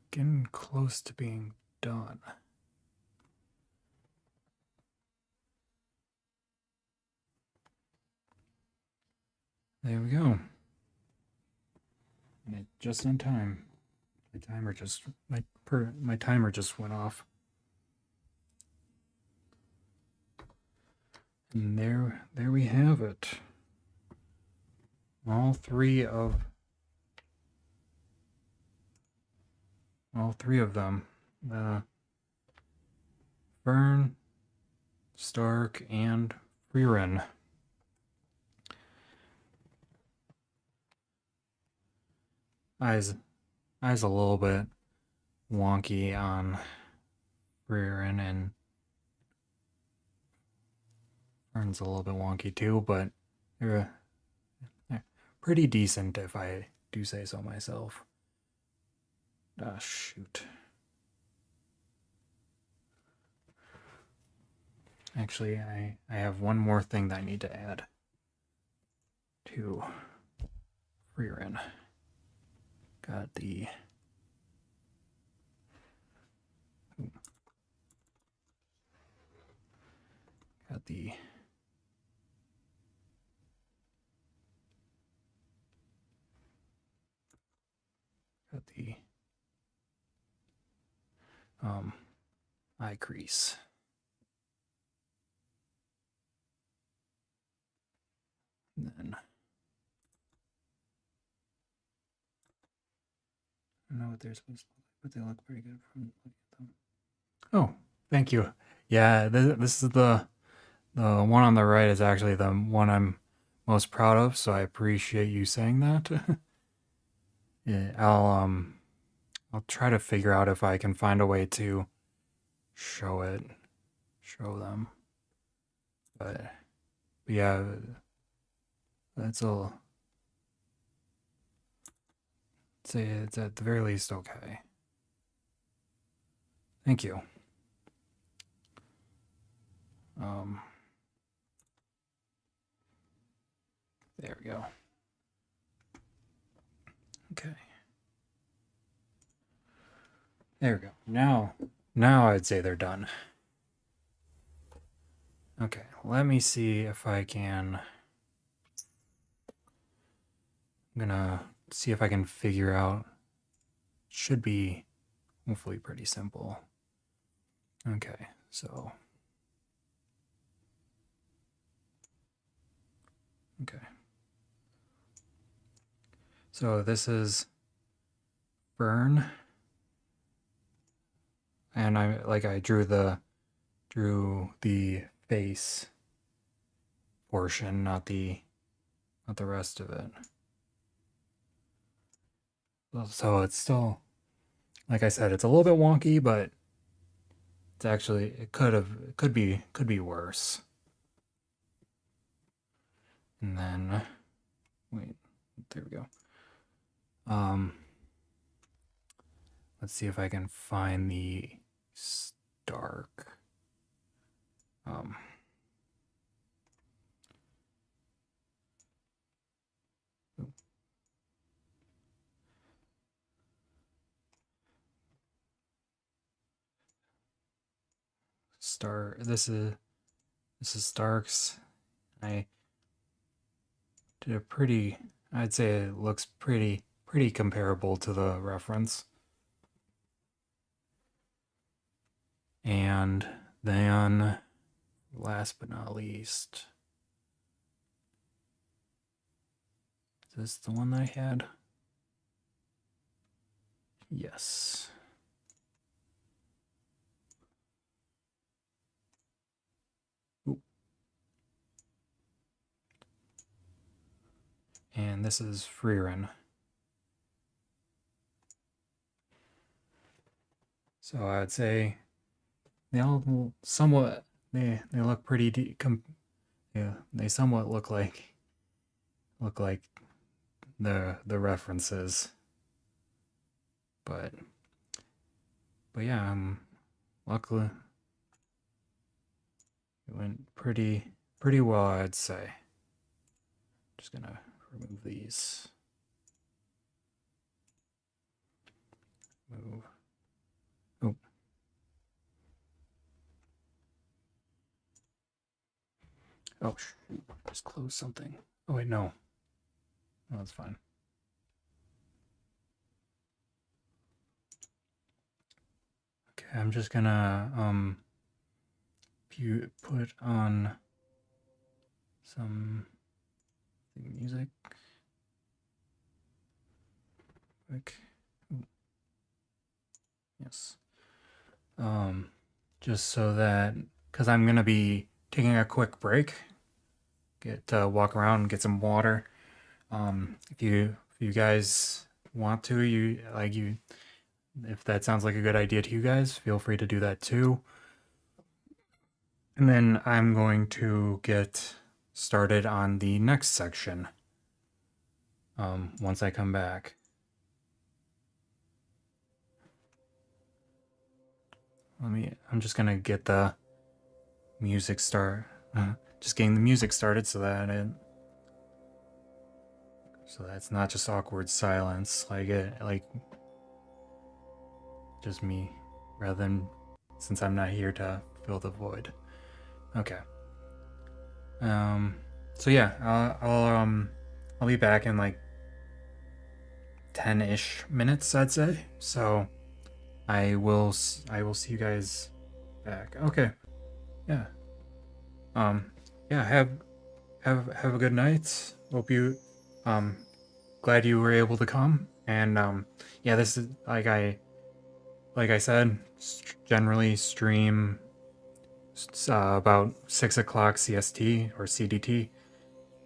Speaker 1: getting close to being done. There we go. just on time. My timer just went off. And there we have it. All three of them. Fern, Stark, and Freerin. Eyes a little bit wonky on Freerin, and Fern's a little bit wonky too, but they're pretty decent if I do say so myself. Ah, shoot. Actually, I have one more thing that I need to add to Freerin. Got the eye crease. And then I don't know what they're supposed to look like, but they look pretty good from looking at them. Oh, thank you. Yeah, this is the one on the right is actually the one I'm most proud of, so I appreciate you saying that. Yeah, I'll try to figure out if I can find a way to show them. But yeah, that's a say it's at the very least okay. Thank you. There we go. Okay. There we go. Now I'd say they're done. Okay, let me see if I can. I'm gonna see if I can figure out. Should be hopefully pretty simple. Okay, so. Okay. So this is Fern. And I drew the face portion, not the rest of it. So it's still, like I said, it's a little bit wonky, but it's actually it could be worse. And then wait, there we go. Let's see if I can find the Stark. This is Stark's. I did a pretty. I'd say it looks pretty comparable to the reference. And then, last but not least, is this the one that I had? Yes. Ooh. And this is Freerin. So I would say they all somewhat they look pretty yeah, they somewhat look like the references. But yeah, luckily it went pretty well, I'd say. Just gonna remove these. Move. Oh. Oh shoot! Just close something. Oh wait, no. No, that's fine. I'm just gonna put on some music. Quick. Yes. Just so that, because I'm gonna be taking a quick break, walk around, get some water. If you guys want to, if that sounds like a good idea to you guys, feel free to do that too. And then I'm going to get started on the next section once I come back. I'm just gonna get the music just getting the music started so that's not just awkward silence, like just me, rather than since I'm not here to fill the void. Okay. So yeah, I'll be back in like 10-ish minutes, I'd say. So I will see you guys back. Okay. Yeah. Yeah, have a good night. Hope you glad you were able to come. And yeah, this is like I said, generally stream about 6 o'clock CST or CDT.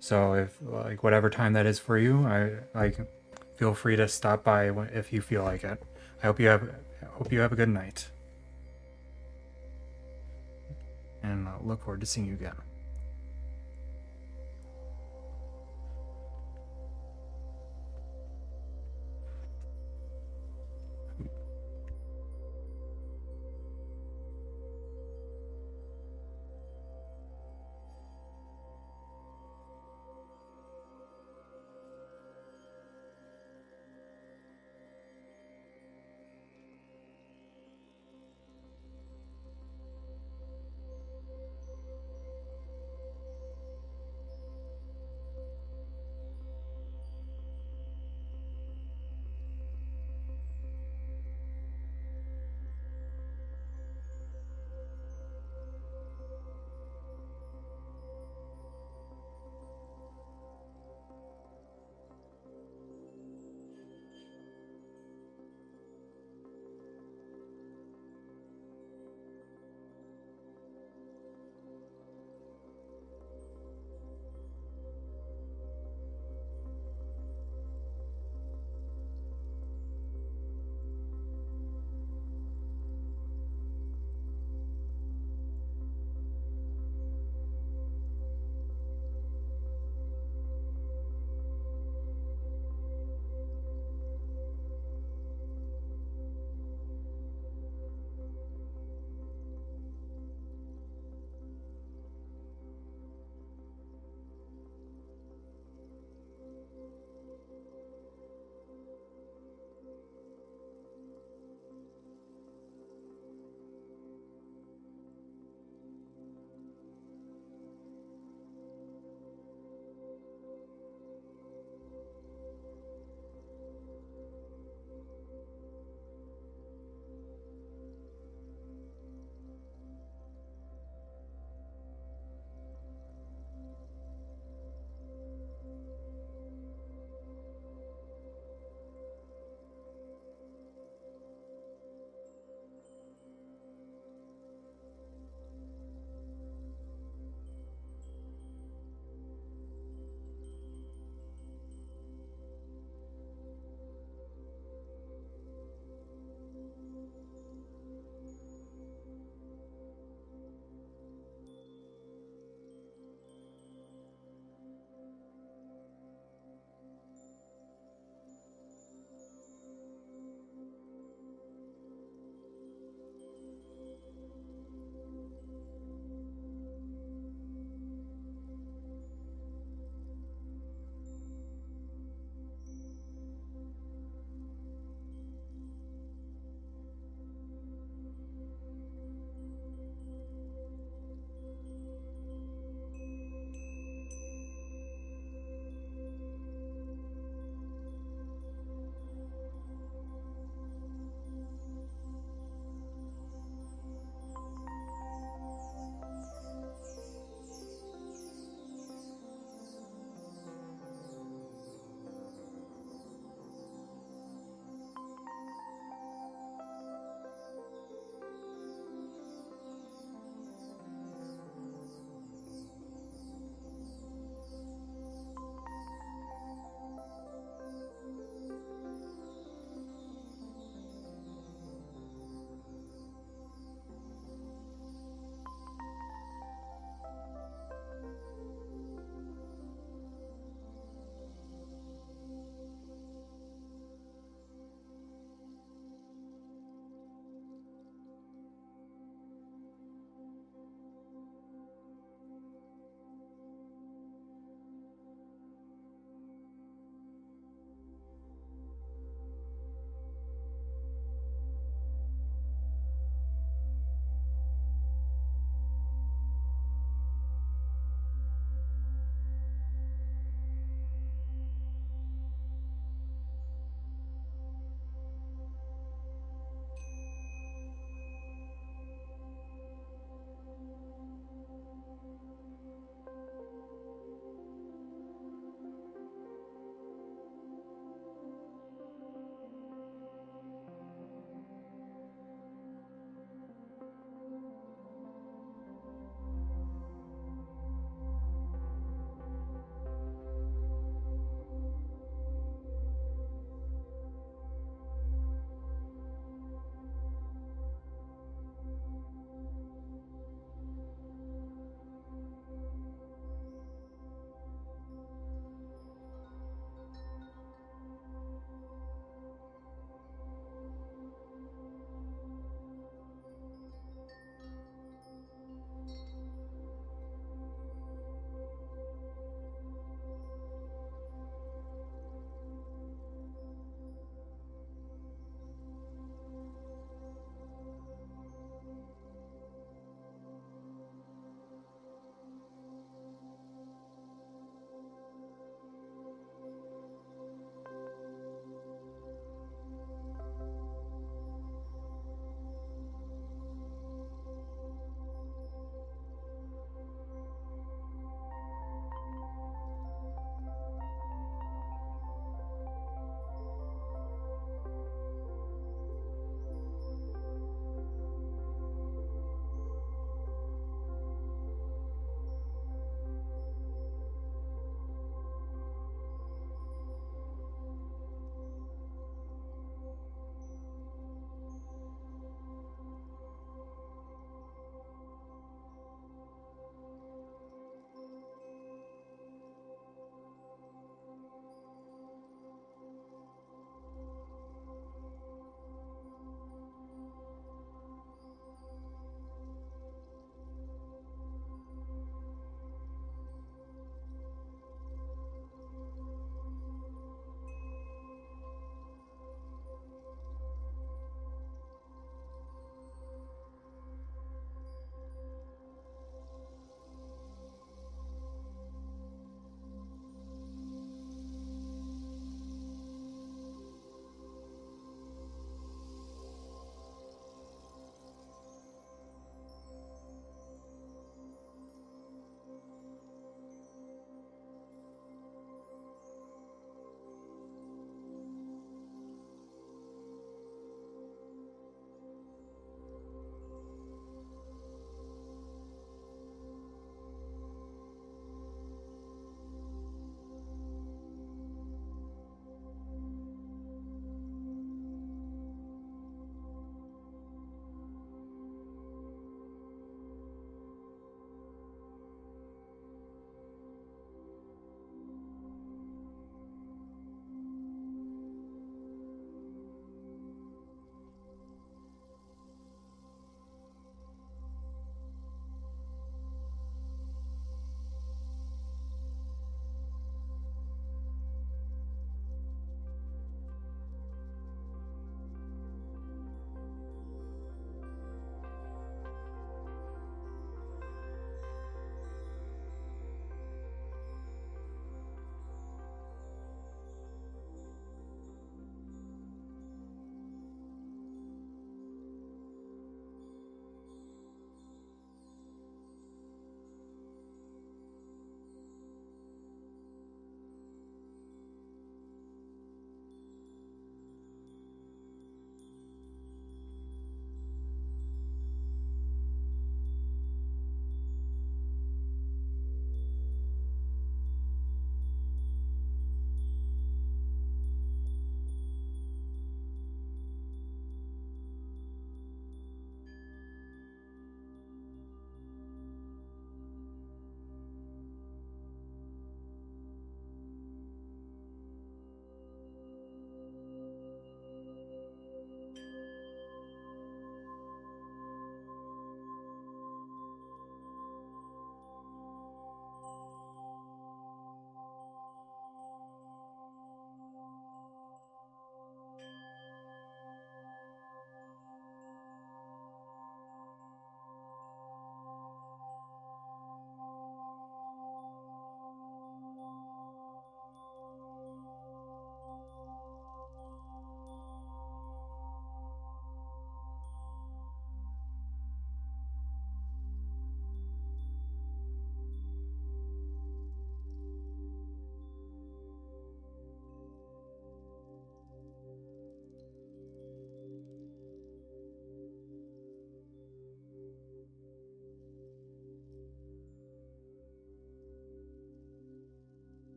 Speaker 1: So if like whatever time that is for you, I like feel free to stop by if you feel like it. I hope you have a good night, and I look forward to seeing you again.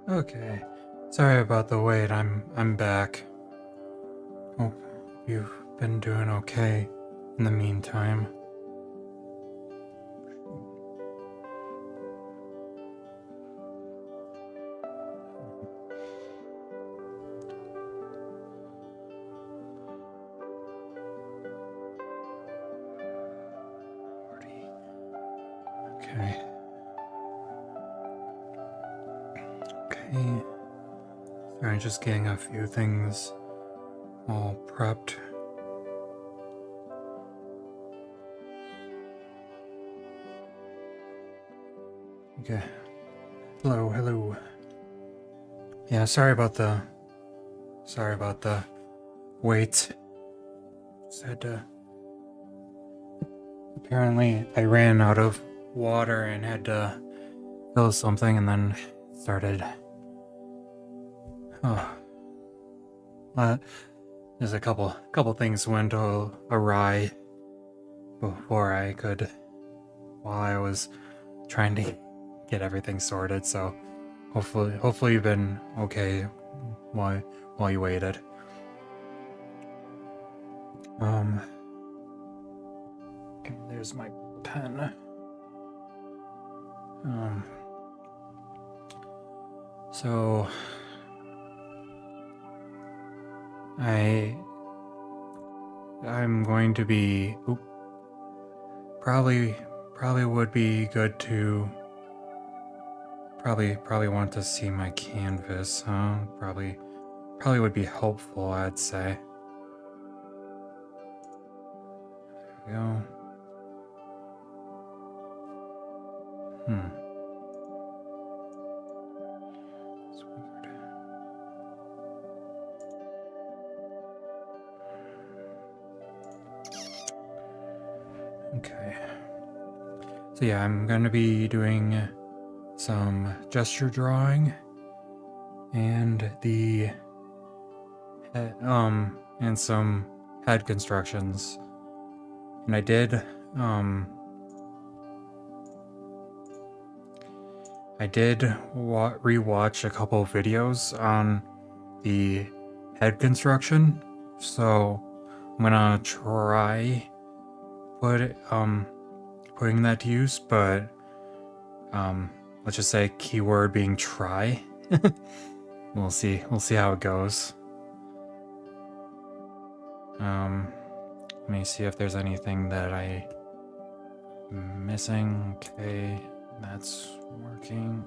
Speaker 1: Okay. Sorry about the wait. I'm back. Hope you've been doing okay in the meantime. Okay. Okay. Sorry, just getting a few things all prepped. Okay. Hello. Yeah, sorry about the wait. Just had to. Apparently, I ran out of water and had to fill something, and then started. Oh, there's a couple things went awry before I could, while I was trying to get everything sorted. So hopefully you've been okay while you waited. Okay, there's my pen. So I'm going to be probably would be good to probably want to see my canvas, huh? Probably would be helpful, I'd say. There we go. It's weird. Okay. So yeah, I'm going to be doing some gesture drawing and and some head constructions. And I did rewatch a couple of videos on the head construction, so I'm gonna try putting that to use, but let's just say keyword being try. We'll see how it goes. Let me see if there's anything that I'm missing. Okay, that's working.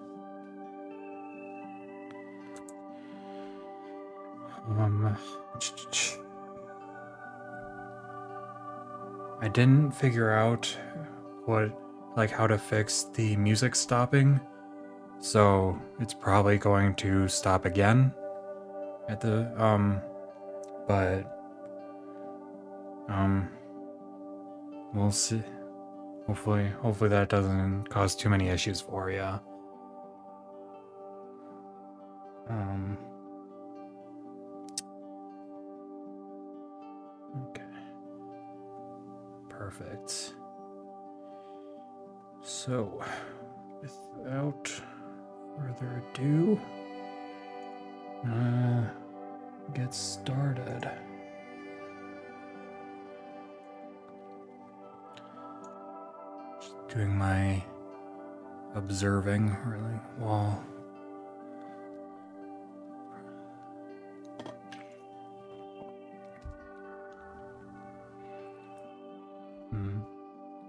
Speaker 1: I didn't figure out how to fix the music stopping, so it's probably going to stop again at the but we'll see. Hopefully that doesn't cause too many issues for you. Okay. Perfect. So, without further ado, get started. Just doing my observing really while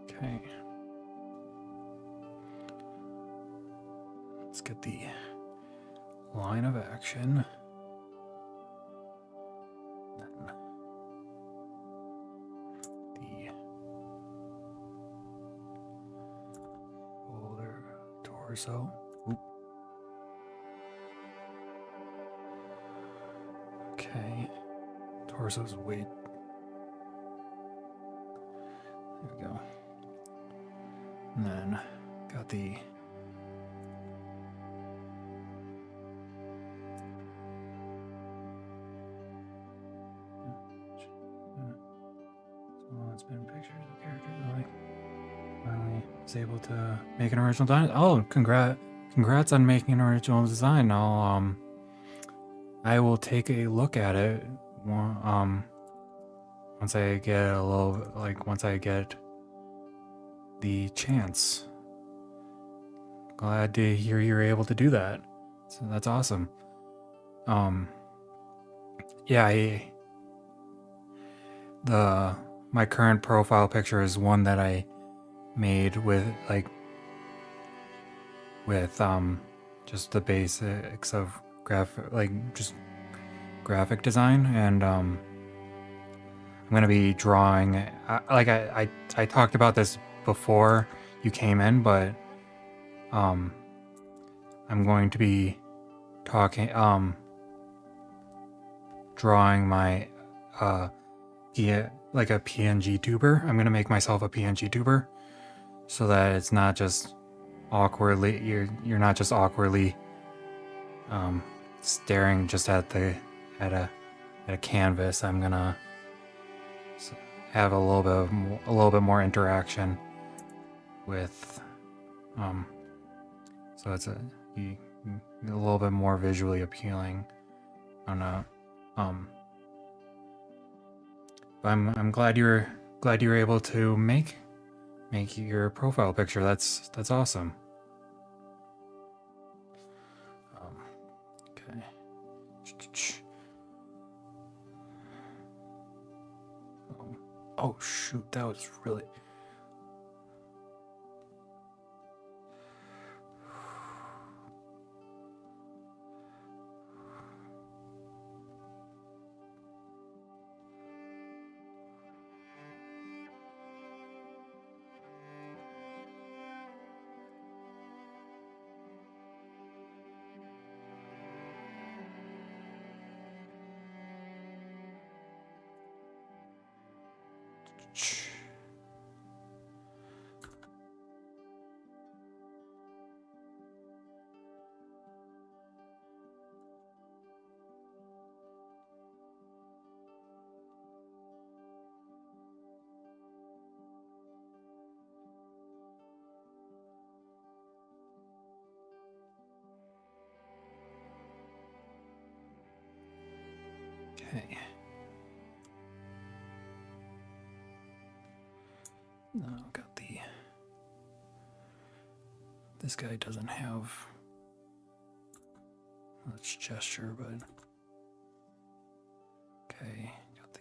Speaker 1: okay. Let's get the line of action. Then the shoulder, torso. Okay. Torso's weight. There we go. And then got the it's been pictures of characters. Finally was able to make an original design. Oh, congrats on making an original design. I will take a look at it. Once I get once I get the chance. Glad to hear you're able to do that. So that's awesome. Yeah, my current profile picture is one that I made with just the basics of graphic design, and I'm gonna be drawing. I talked about this before you came in, but I'm going to be drawing my a PNG tuber. I'm gonna make myself a PNG tuber so that it's not just awkwardly you're not just awkwardly staring just at a canvas. I'm gonna have a little bit more interaction with so it's a little bit more visually appealing. I don't know. But I'm glad you were able to make your profile picture. That's awesome. Okay. Oh shoot, that was really. Okay. Now I've got this guy doesn't have much gesture, but okay, got the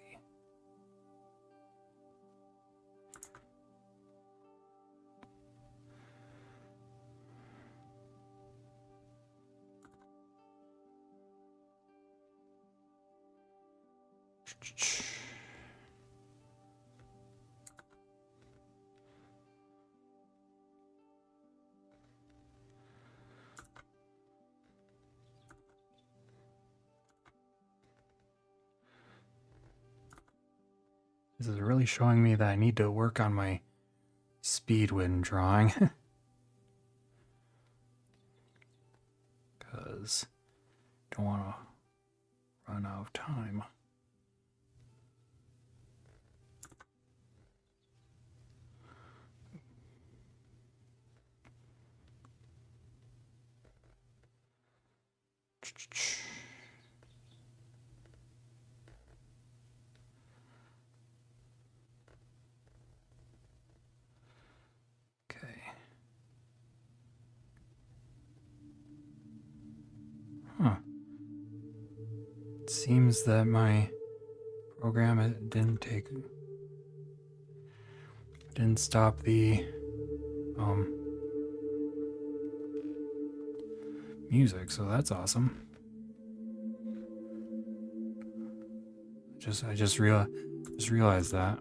Speaker 1: This is really showing me that I need to work on my speed when drawing. Because don't want to run out of time. Okay. Huh. It seems that my program didn't stop the music, so that's awesome. I just realized that.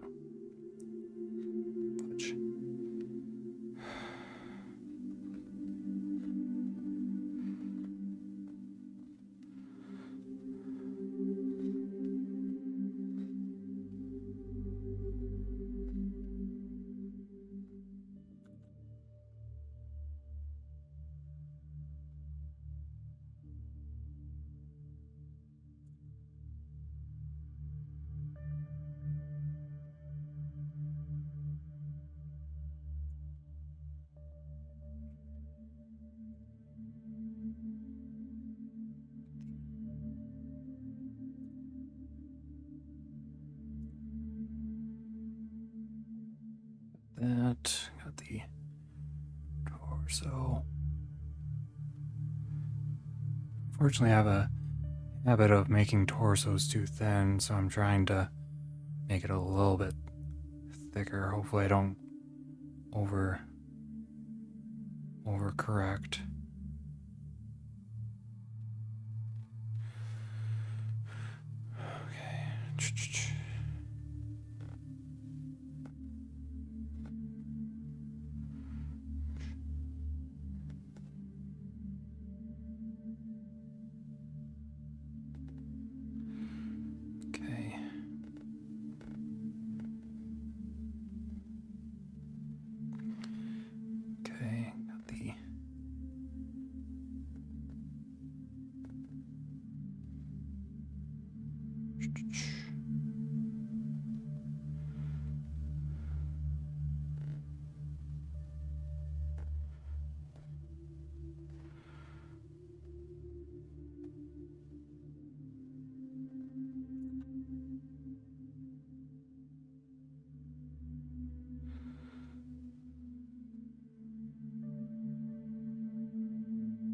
Speaker 1: so. Unfortunately, I have a habit of making torsos too thin, so I'm trying to make it a little bit thicker. Hopefully I don't overcorrect. Okay. Okay. Okay, got the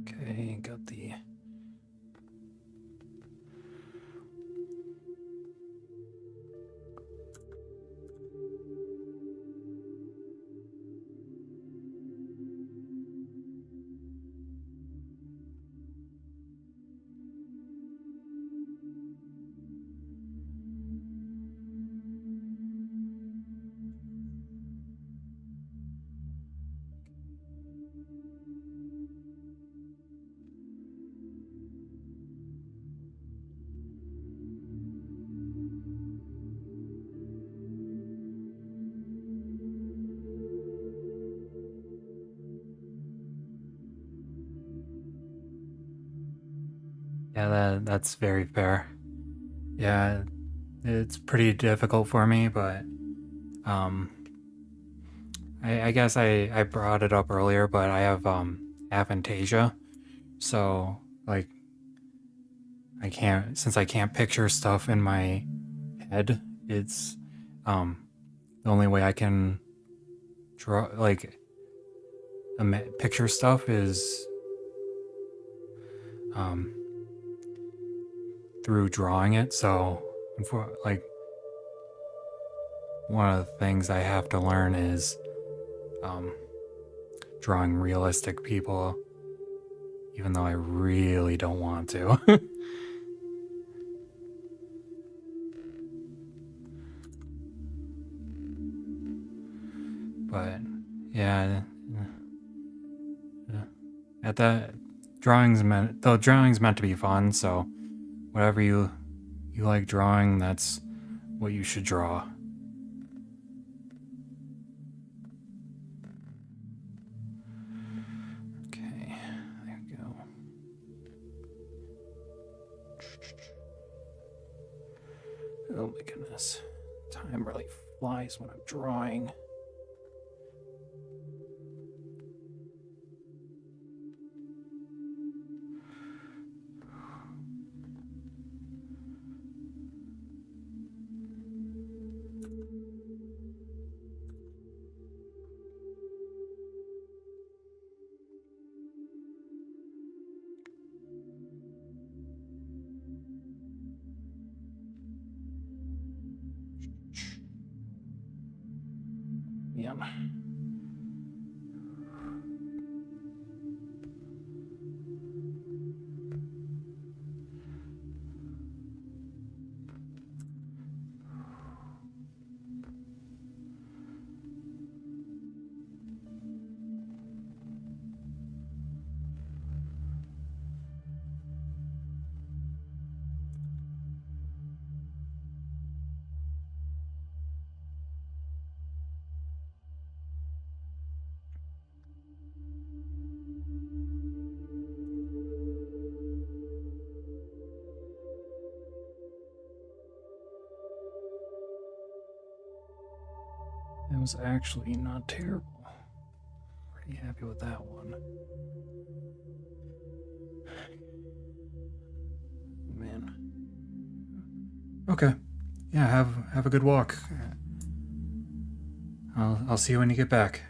Speaker 1: okay, got the yeah, that's very fair. Yeah, it's pretty difficult for me, but um I guess I brought it up earlier, but I have aphantasia. So like I can't picture stuff in my head, it's the only way I can draw picture stuff is um through drawing it. So like one of the things I have to learn is um drawing realistic people, even though I really don't want to. But yeah, at that drawing's meant to be fun, so whatever you like drawing, that's what you should draw. Okay, there we go. Oh my goodness, time really flies when I'm drawing. Yeah. It was actually not terrible. Pretty happy with that one. Man. Okay. Yeah, have a good walk. I'll see you when you get back.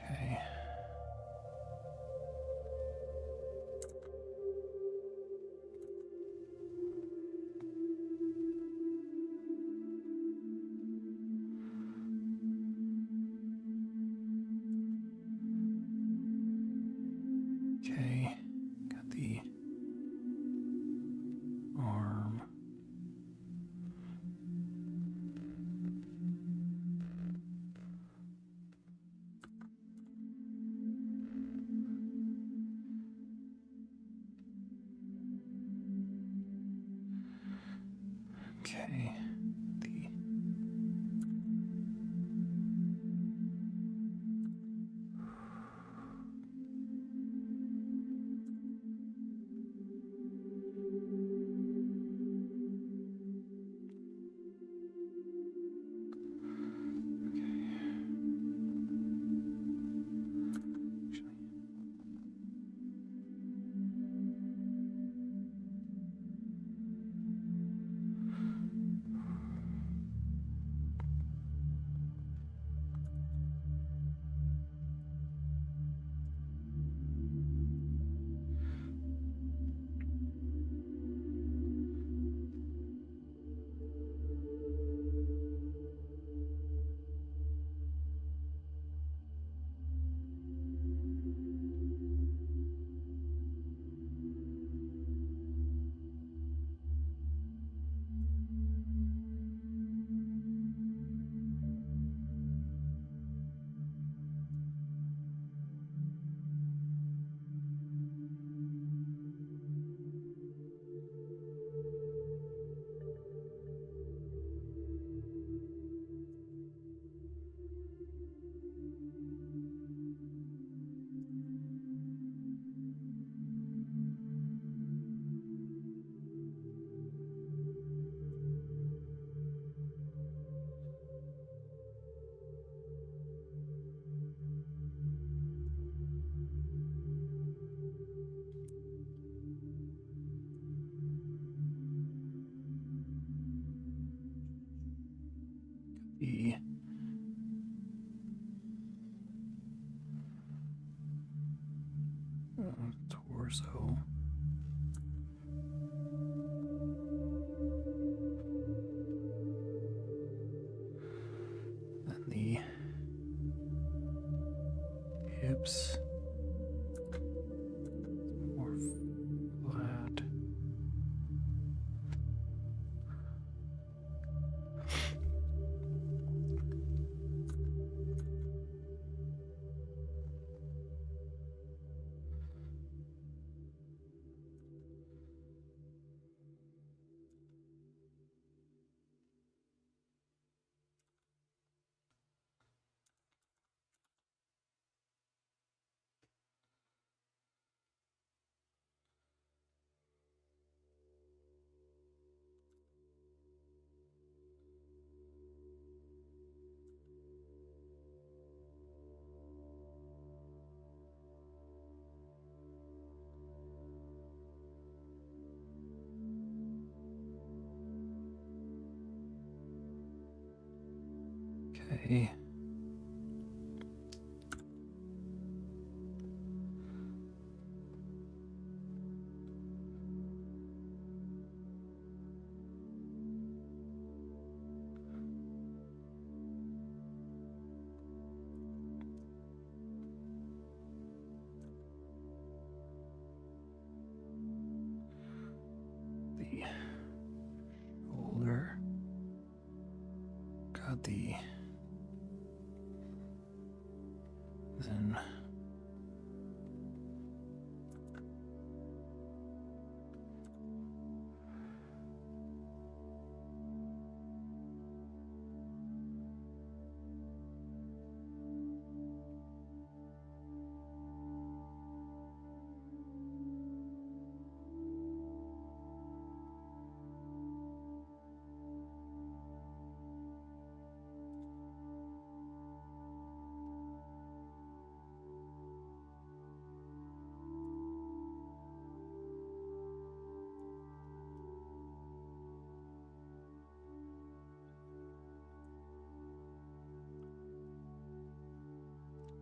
Speaker 1: Okay. Okay, got the arm. Okay, the the torso. Then the hips. More flat. Okay. The shoulder. Got the then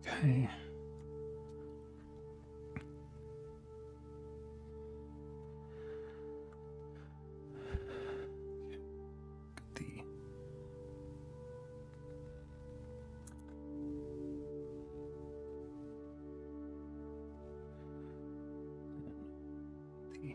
Speaker 1: Okay. The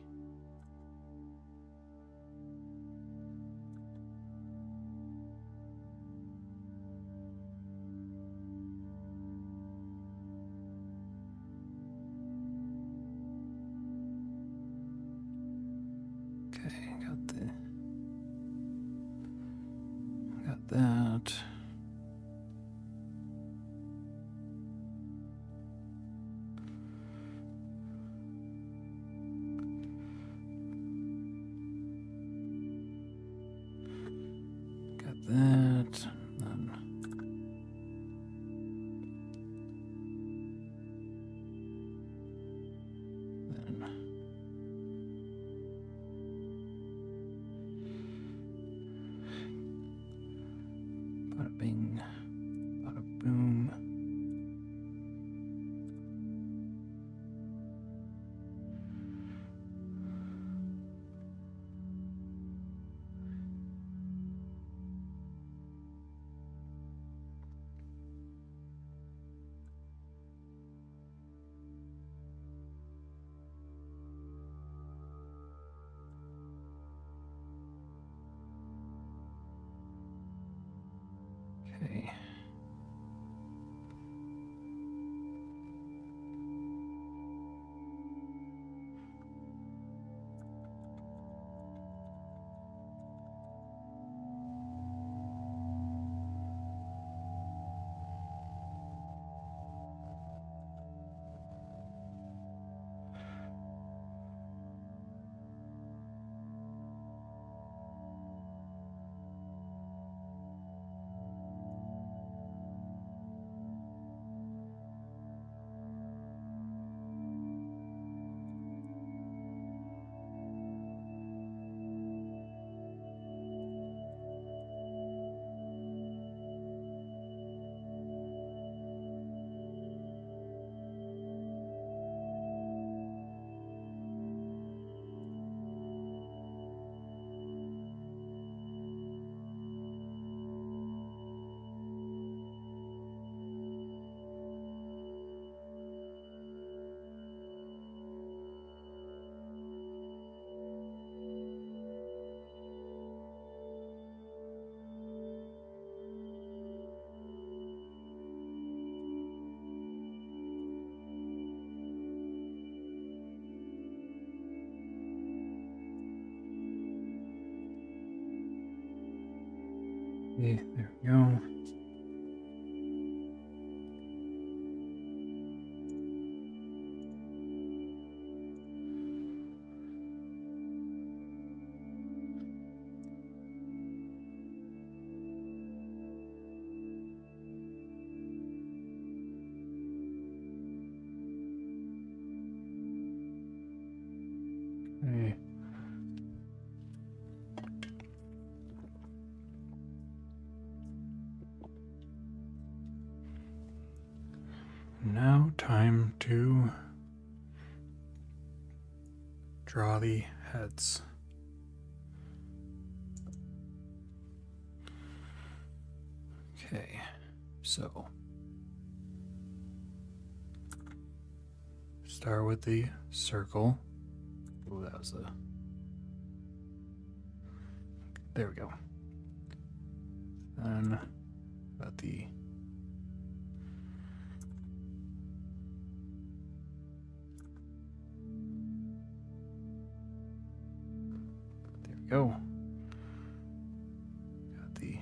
Speaker 1: okay, got that. Got that. Then bada bing, bada boom. Okay. Okay, there we go. Okay. Now time to draw the heads. Okay, so start with the circle. Oh, that was a. There we go. Then got the. There we go. Got the.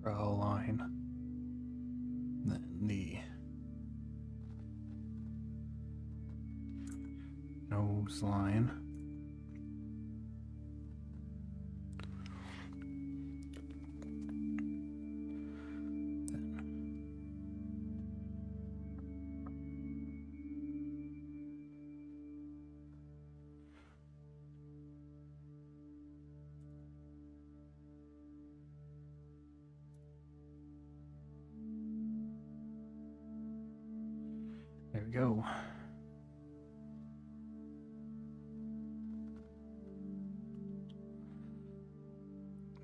Speaker 1: Brow line, then the nose line, then we go.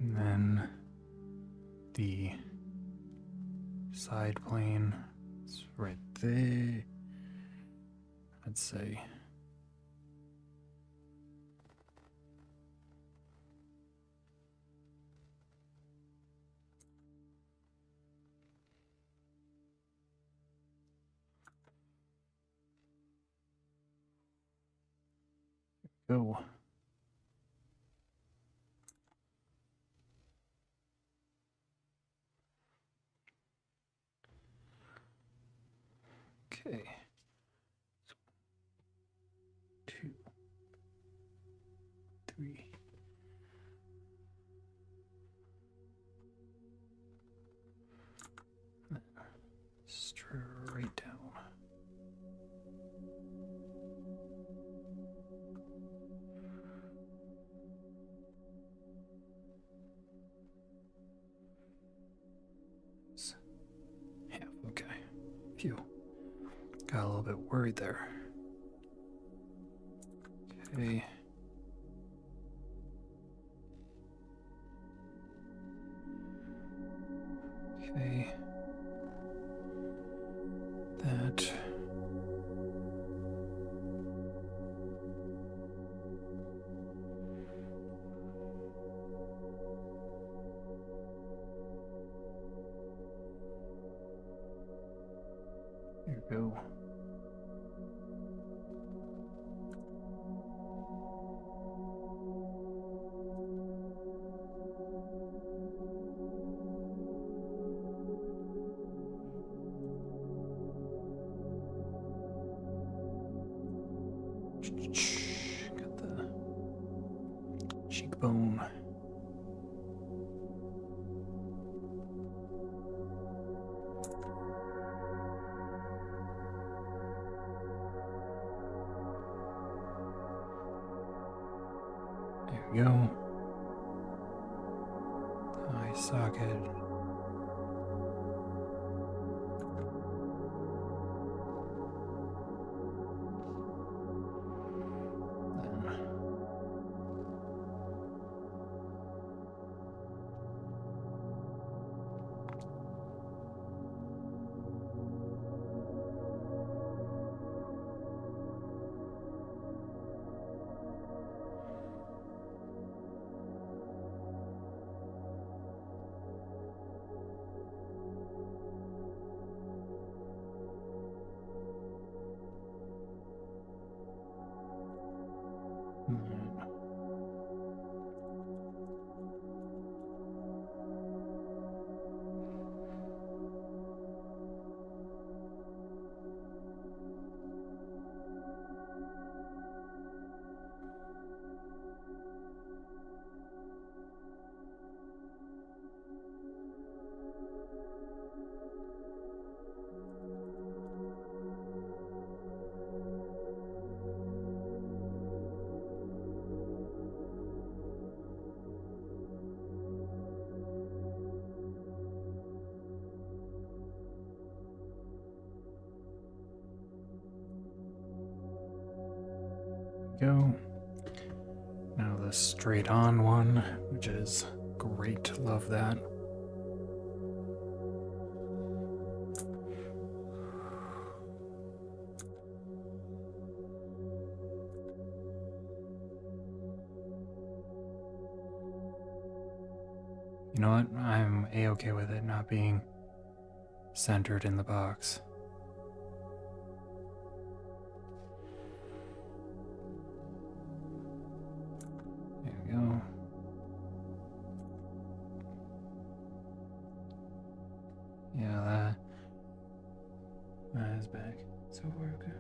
Speaker 1: And then the side plane is right there. I'd say. Go. Okay. 2, 3. Straight down. Half, okay. Phew. Got a little bit worried there. Okay. Okay. That. Here we go. Got the cheekbone. There we go. Eye socket. Go. Now the straight on one, which is great. Love that. You know what? I'm a-okay with it not being centered in the box. There we go. Yeah, that is back. So far, okay.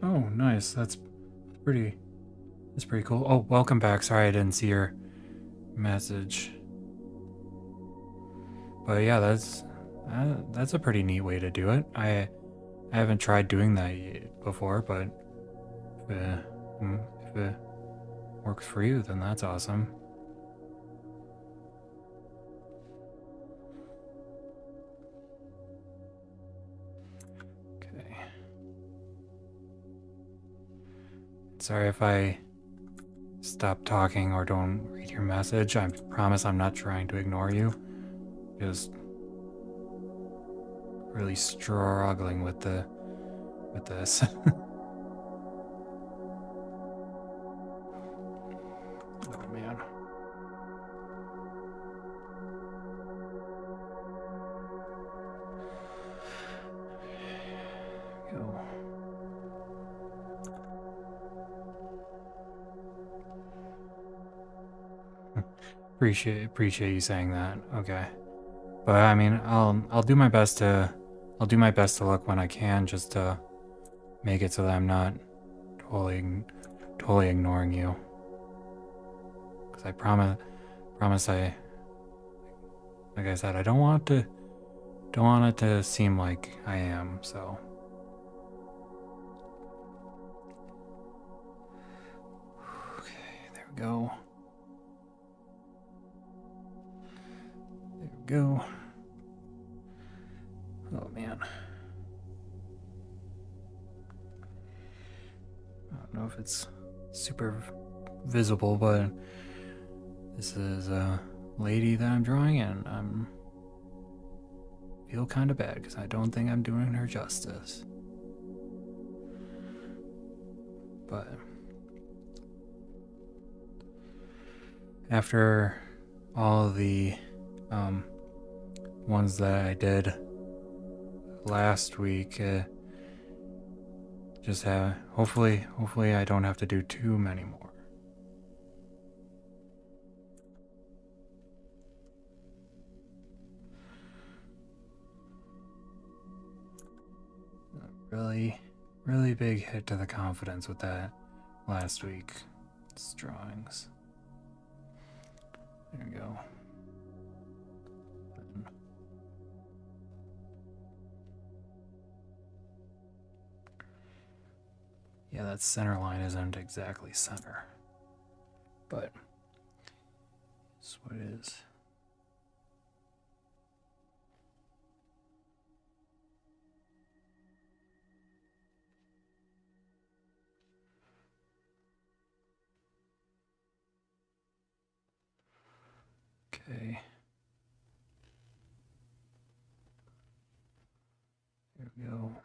Speaker 1: Oh, nice. That's pretty cool. Oh, welcome back. Sorry I didn't see your message. But yeah, that's a pretty neat way to do it. I haven't tried doing that before, but if it works for you, then that's awesome. Sorry if I stop talking or don't read your message. I promise I'm not trying to ignore you. Just really struggling with this. Oh man. Go. Appreciate you saying that. Okay. But I mean, I'll do my best to look when I can, just to make it so that I'm not totally ignoring you. Because I promise like I said, I don't want it to seem like I am. So. Okay, there we go. There we go. Oh man. I don't know if it's super visible, but this is a lady that I'm drawing, and I'm feel kind of bad because I don't think I'm doing her justice. But after all of the ones that I did last week, just hopefully I don't have to do too many more. Really big hit to the confidence with that last week's drawings. There we go. Yeah, that center line isn't exactly center, but it's what it is. Okay. There we go.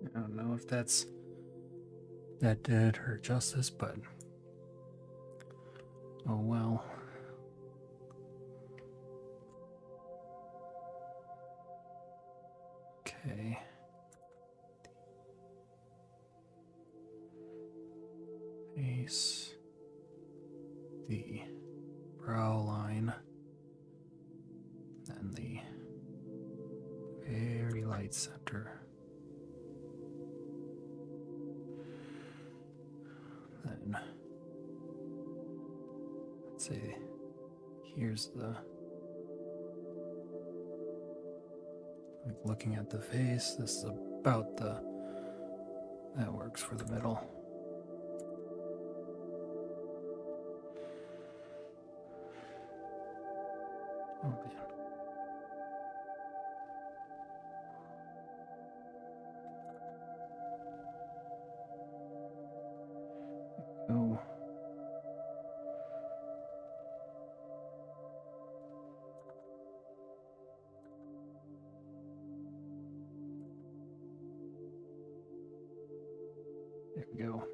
Speaker 1: I don't know if that did her justice, but oh well. Okay. Face the brow line, and the very light center. Then let's say here's the, like, looking at the face, this is about that works for the middle. Oh man. Oh. There we go.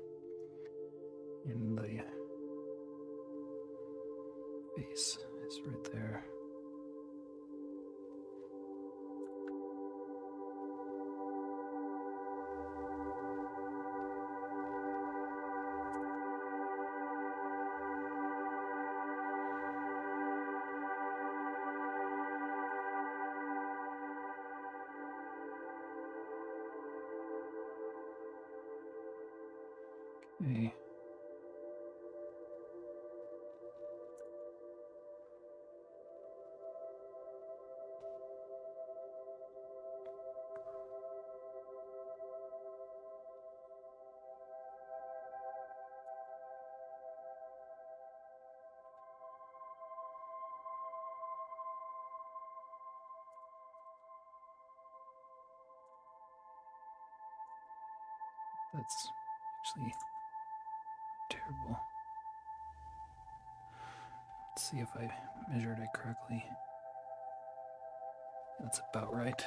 Speaker 1: In the face is right there. Okay. That's actually terrible. Let's see if I measured it correctly. That's about right.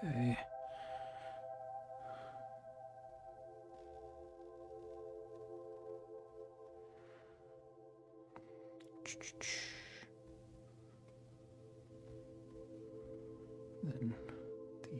Speaker 1: Okay. Then the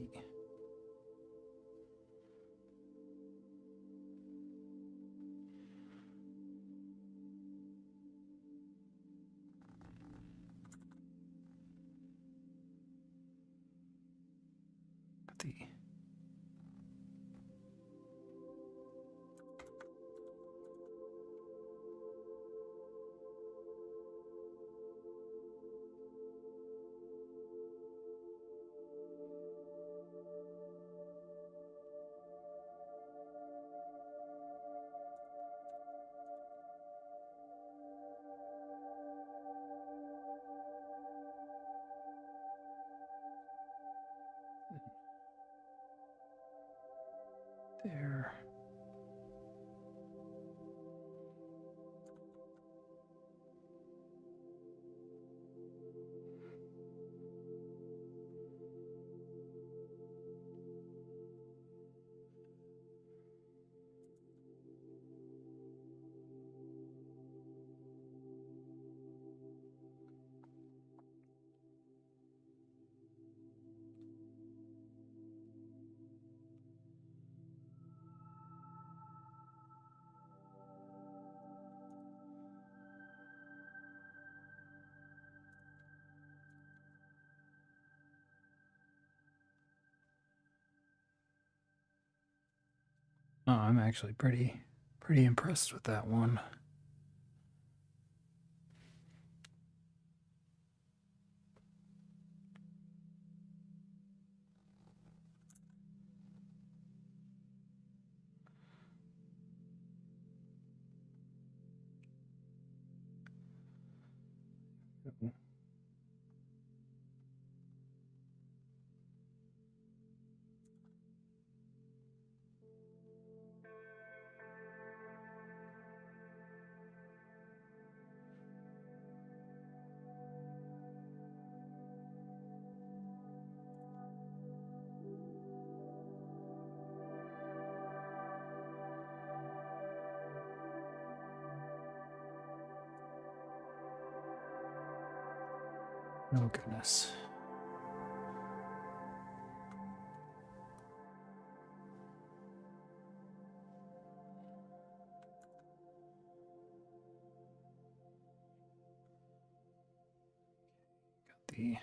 Speaker 1: there. Oh, I'm actually pretty impressed with that one. Oh goodness. Got the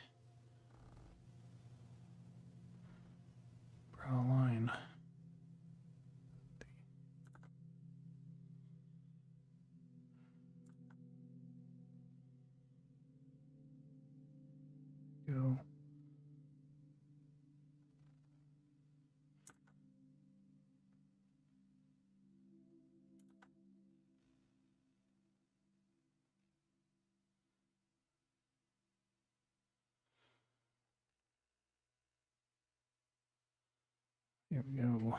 Speaker 1: brow line. Go. Here we go.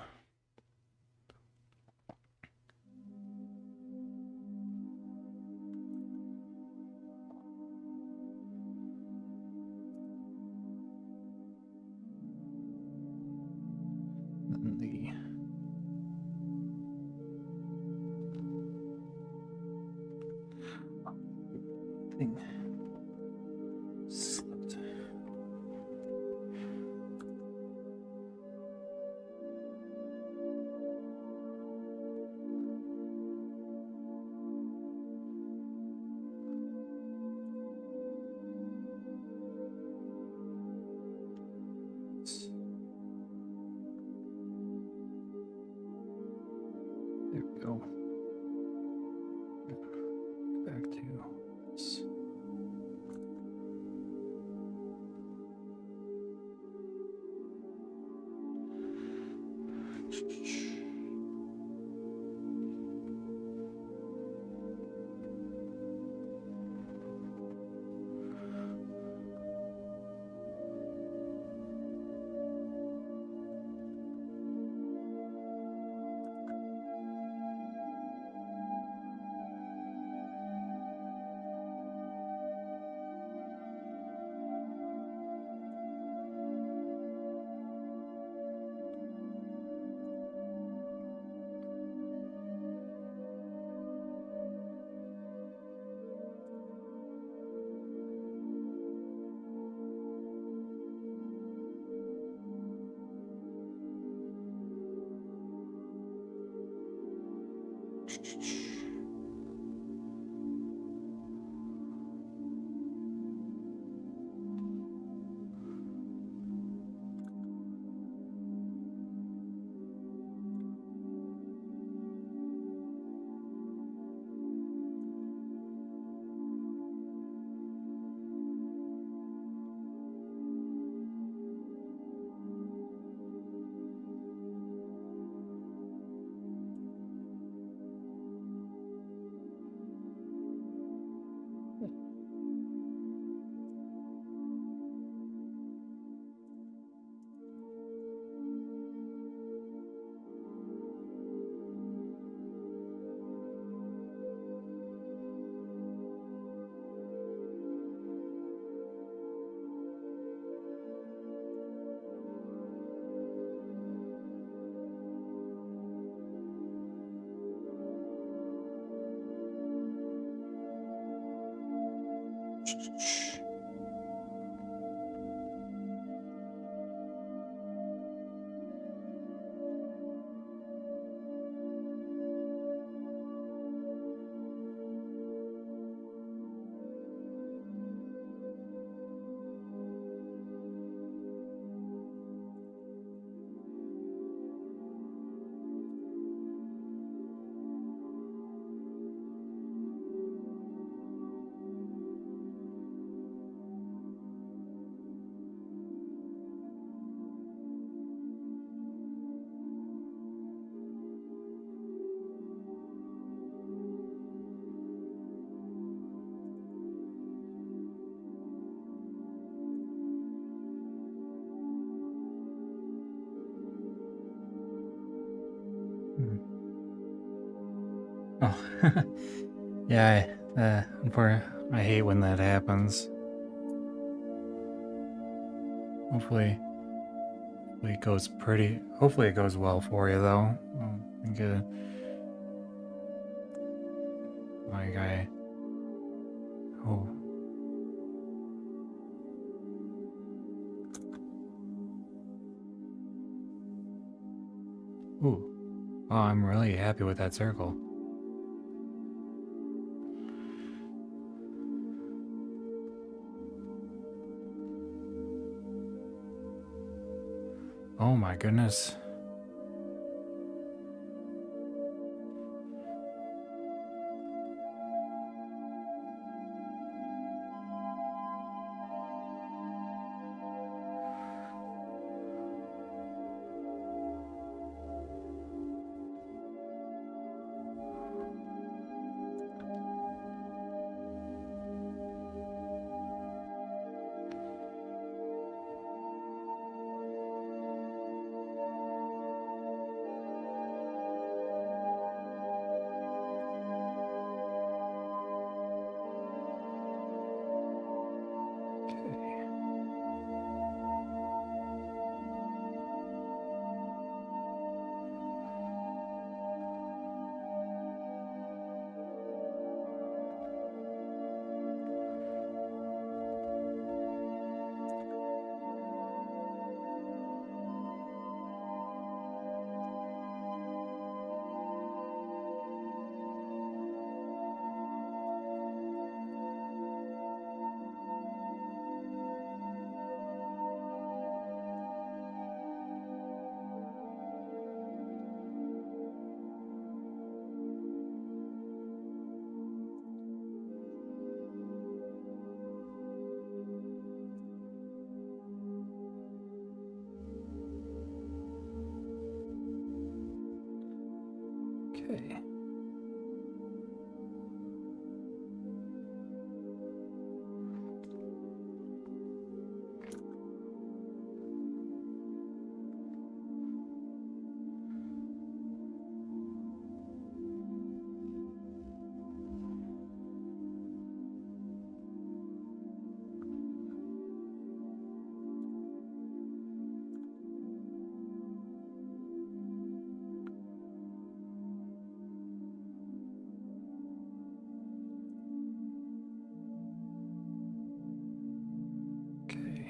Speaker 1: Then the thing slipped. There we go. Back to this. Oh, yeah. I hate when that happens. Hopefully it goes pretty. Hopefully it goes well for you, though. Good. Like I. Oh. Ooh. Oh, I'm really happy with that circle. Oh my goodness. Okay. Okay.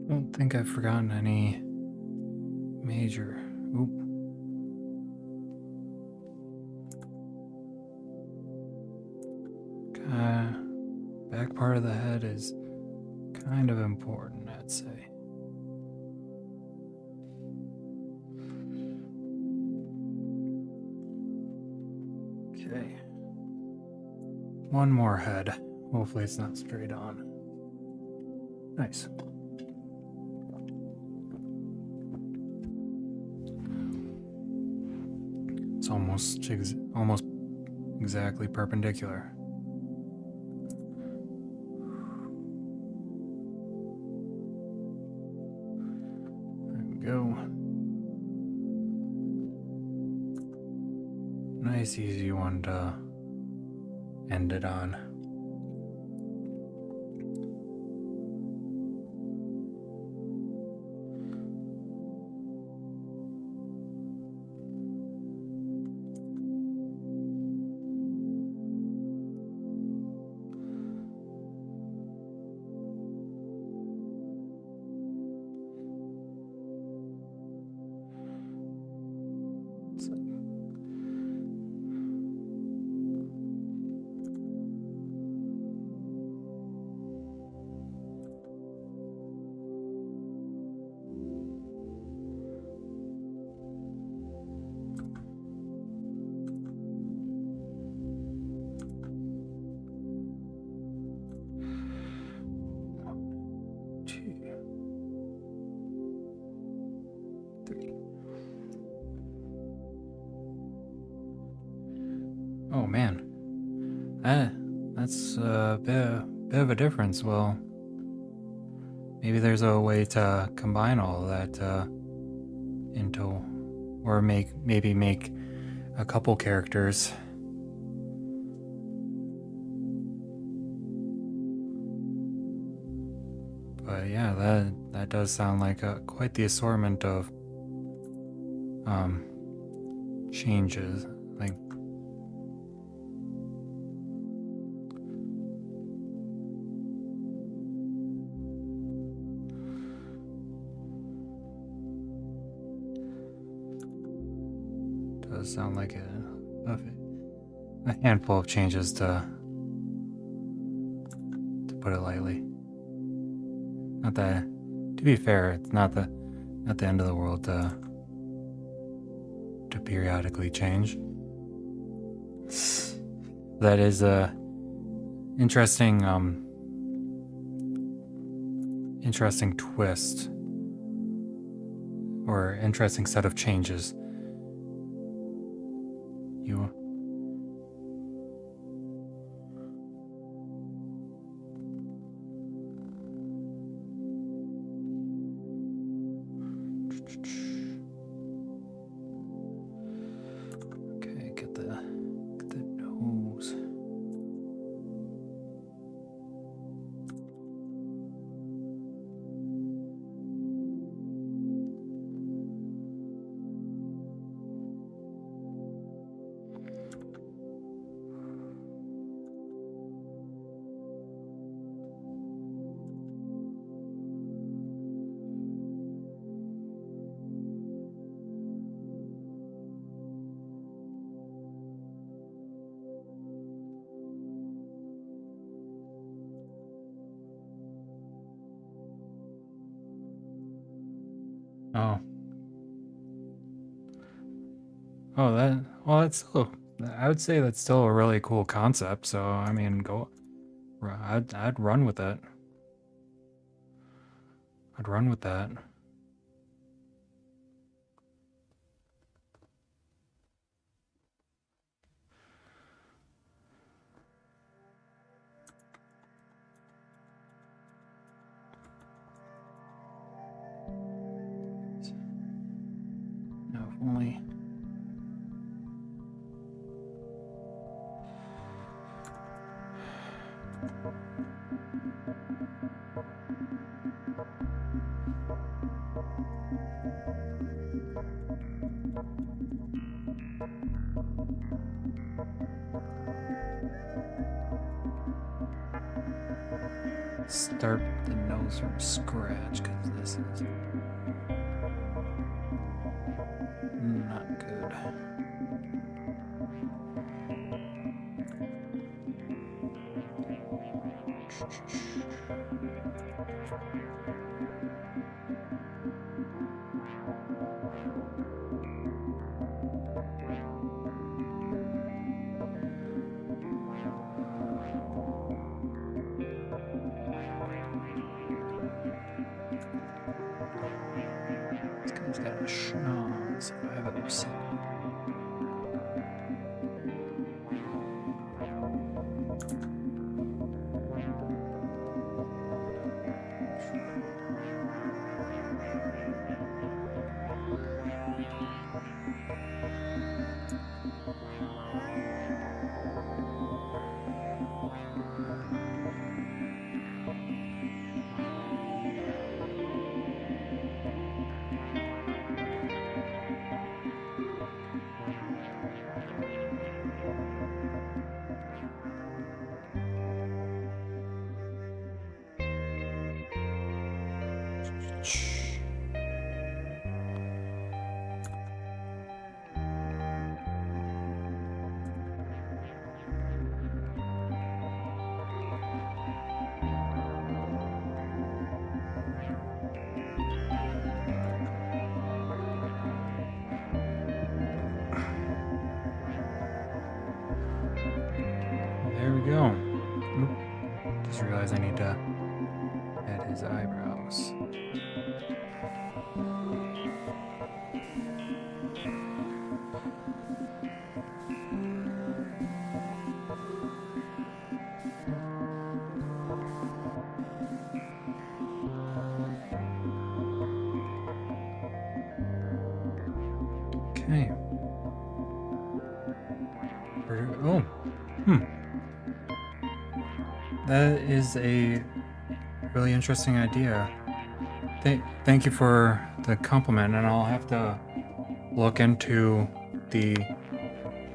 Speaker 1: I don't think I've forgotten any major. Oop. Back part of the head is kind of important, I'd say. Okay. One more head. Hopefully it's not straight on. Nice. It's almost exactly perpendicular. There we go. Nice easy one to end it on. Oh man, that's a bit of a difference. Well, maybe there's a way to combine all of that into, or maybe make a couple characters. But yeah, that does sound like quite the assortment of changes. Like, does sound like a handful of changes to put it lightly. Not that, to be fair, it's not the end of the world to periodically change. That is a interesting twist, or interesting set of changes. You okay, get the nose. Oh. Oh, that's still, I would say that's still a really cool concept. So, I mean, I'd run with it. I'd run with that. No, if only. Start the nose from scratch, because this is not good. This guy's got a schnoz, if I've ever seen. There we go. Oop. Just realized I need to add his eyebrows. Okay. Oh. That is a really interesting idea. Thank you for the compliment, and I'll have to look into the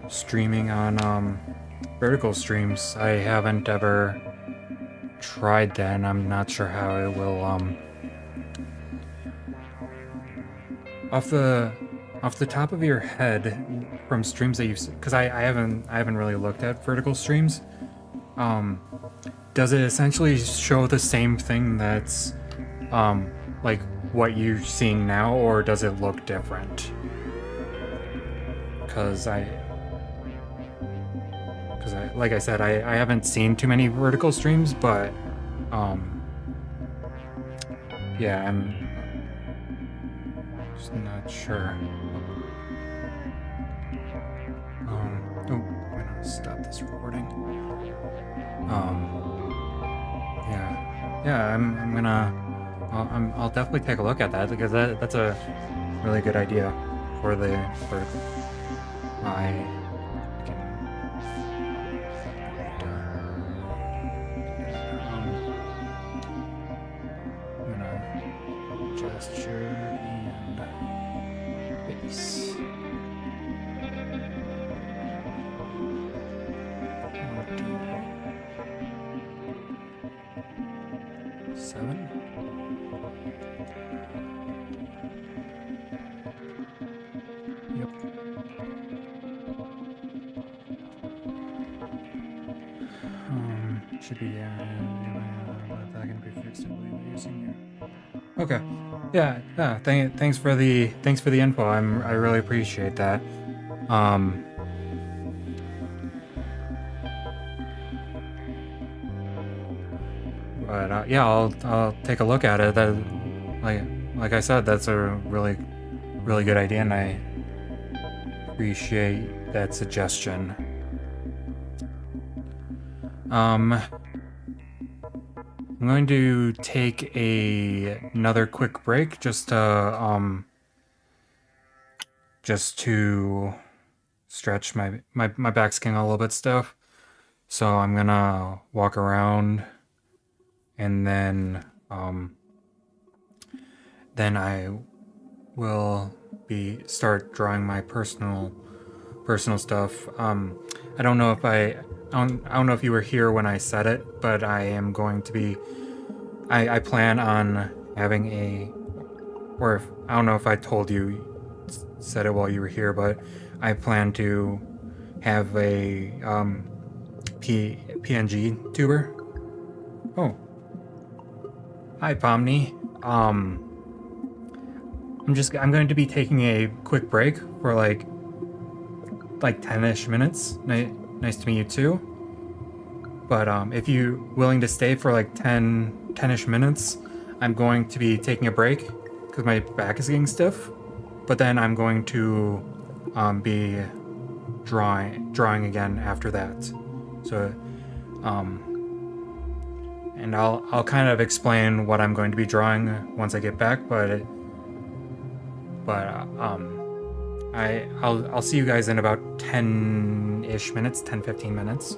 Speaker 1: streaming on vertical streams. I haven't ever tried that, and I'm not sure how it will off the off the top of your head, from streams that you've, because I haven't really looked at vertical streams. Does it essentially show the same thing that's like what you're seeing now, or does it look different? Because like I said, I haven't seen too many vertical streams, but yeah, I'm just not sure. Oh, I'm gonna stop this recording. Yeah, I'm gonna, I'll definitely take a look at that, because that's a really good idea for the vertical. I can I'm gonna gesture and base. Seven. Yep. Should be that can be fixed using your. Okay. Yeah. Thanks for the info. I really appreciate that. But yeah, I'll take a look at it. That, like I said, that's a really good idea, and I appreciate that suggestion. I'm going to take another quick break just to stretch my back's getting a little bit stiff. So I'm gonna walk around, and then I will start drawing my personal stuff. I don't know if I don't know if you were here when I said it, but I am going to be. I plan on having or if, I don't know if I told you, said it while you were here, but I plan to have a PNG tuber. Oh, hi Pomni. I'm going to be taking a quick break for like 10-ish minutes. Nice to meet you too. But if you're willing to stay for like 10-ish minutes, I'm going to be taking a break because my back is getting stiff. But then I'm going to be drawing again after that. So and I'll kind of explain what I'm going to be drawing once I get back, but I'll see you guys in about 10-ish minutes, 10-15 minutes.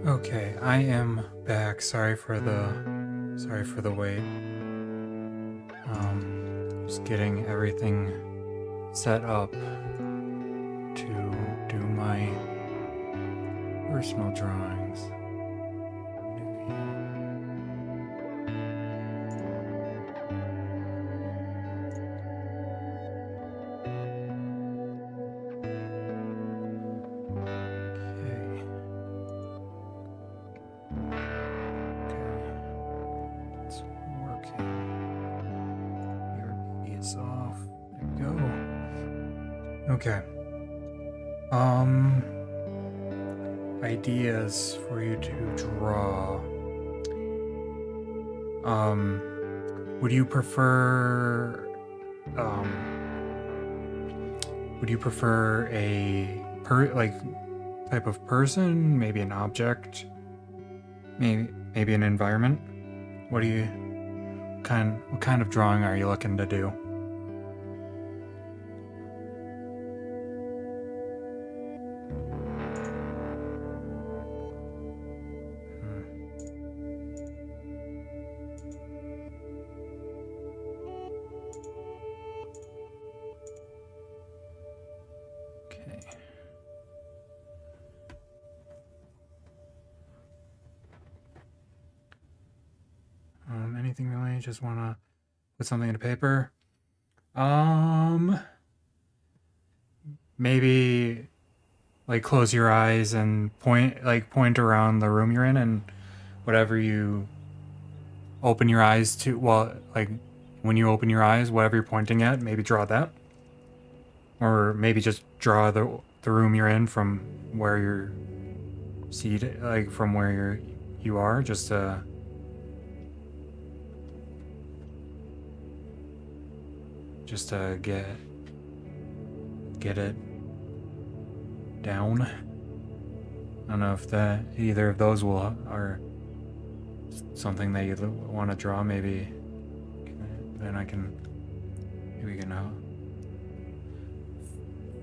Speaker 1: Okay, I am back. Sorry for the wait. Just getting everything set up to do my personal drawings. Okay. Ideas for you to draw. Would you prefer a type of person, maybe an object, maybe an environment? What kind of drawing are you looking to do? Anything really? Just want to put something into paper? Maybe like close your eyes and point around the room you're in, and whatever you open your eyes to, when you open your eyes, whatever you're pointing at, maybe draw that. Or maybe just draw the room you're in from where you're seated, from where you are, just to get it down. I don't know if either of those are something that you want to draw. Maybe then we can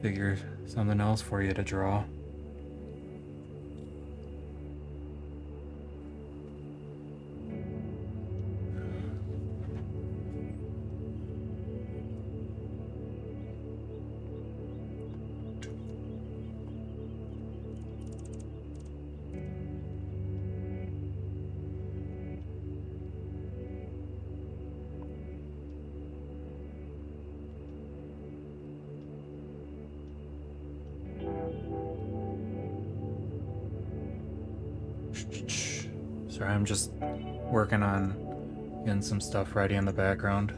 Speaker 1: figure something else for you to draw. Sorry, I'm just working on getting some stuff ready in the background.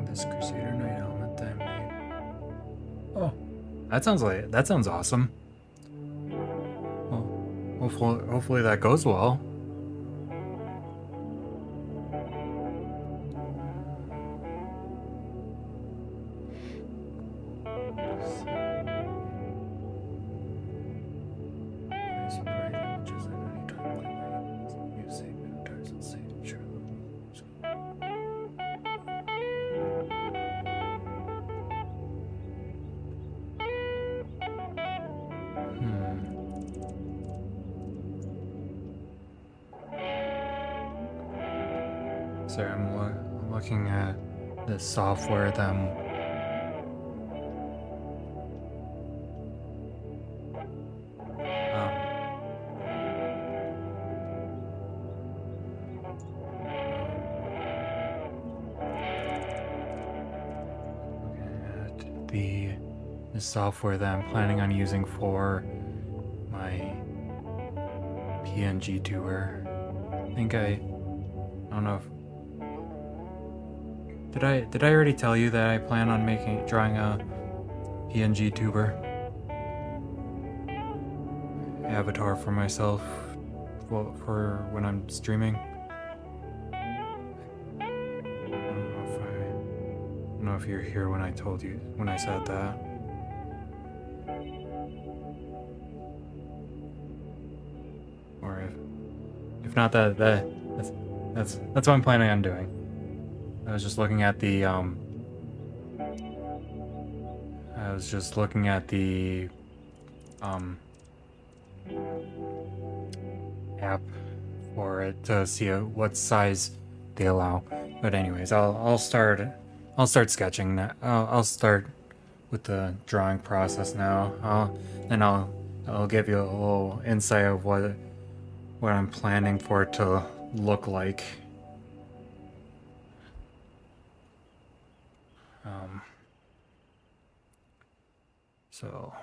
Speaker 1: This Crusader Knight helmet that I made. Oh, that sounds awesome. Well, hopefully that goes well. Sorry, I'm looking at the software that I'm the software that I'm planning on using for my PNG tuber. I don't know if did I already tell you that I plan on drawing a PNG tuber avatar for myself for when I'm streaming? I don't know if you're here when I said that. Or if not, that's what I'm planning on doing. I was just looking at the app for it to see what size they allow. But anyways, I'll start sketching now. I'll start with the drawing process now. I'll give you a little insight of what I'm planning for it to look like. So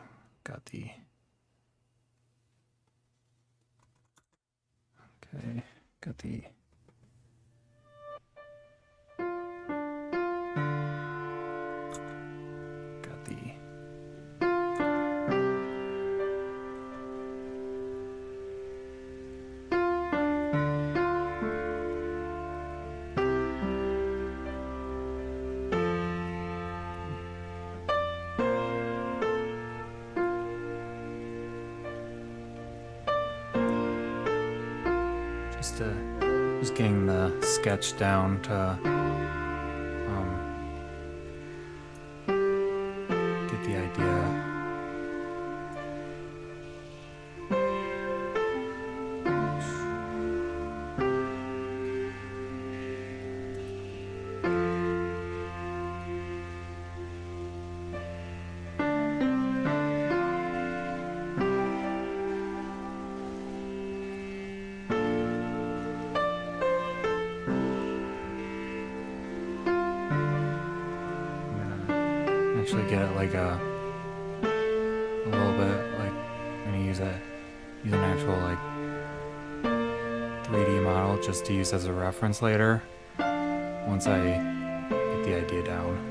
Speaker 1: got the just getting the sketch down to get the idea. Actually get it like a little bit like I'm gonna use an actual like 3D model just to use as a reference later once I get the idea down.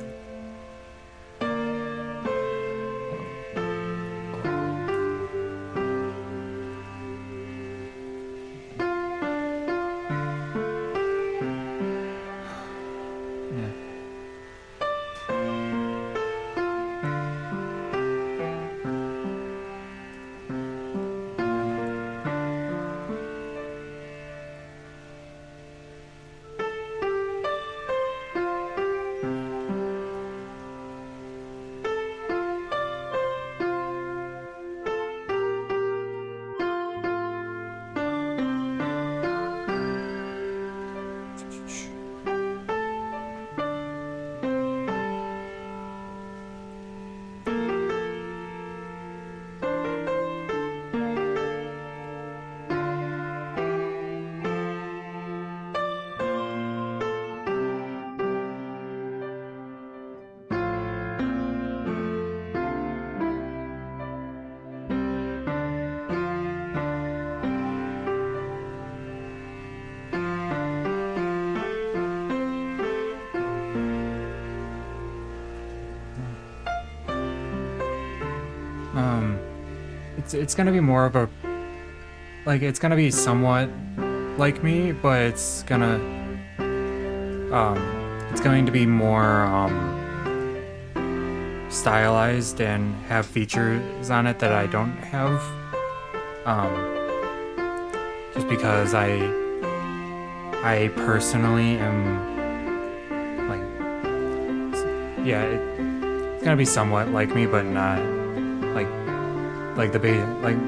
Speaker 1: It's gonna be more of a, like, it's gonna be somewhat like me, but it's going to be more stylized and have features on it that I don't have. Just because I personally am like, yeah, it's gonna be somewhat like me, but not like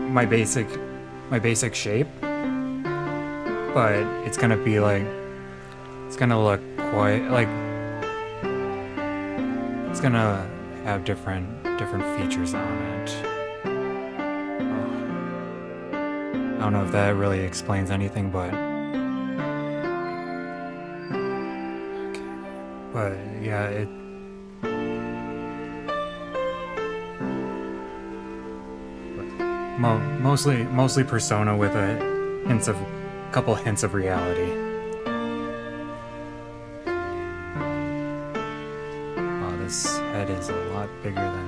Speaker 1: my basic shape. But it's gonna be like, it's gonna look quite like, it's gonna have different features on it. I don't know if that really explains anything, but okay. But yeah, mostly persona with a couple hints of reality. Wow, this head is a lot bigger than.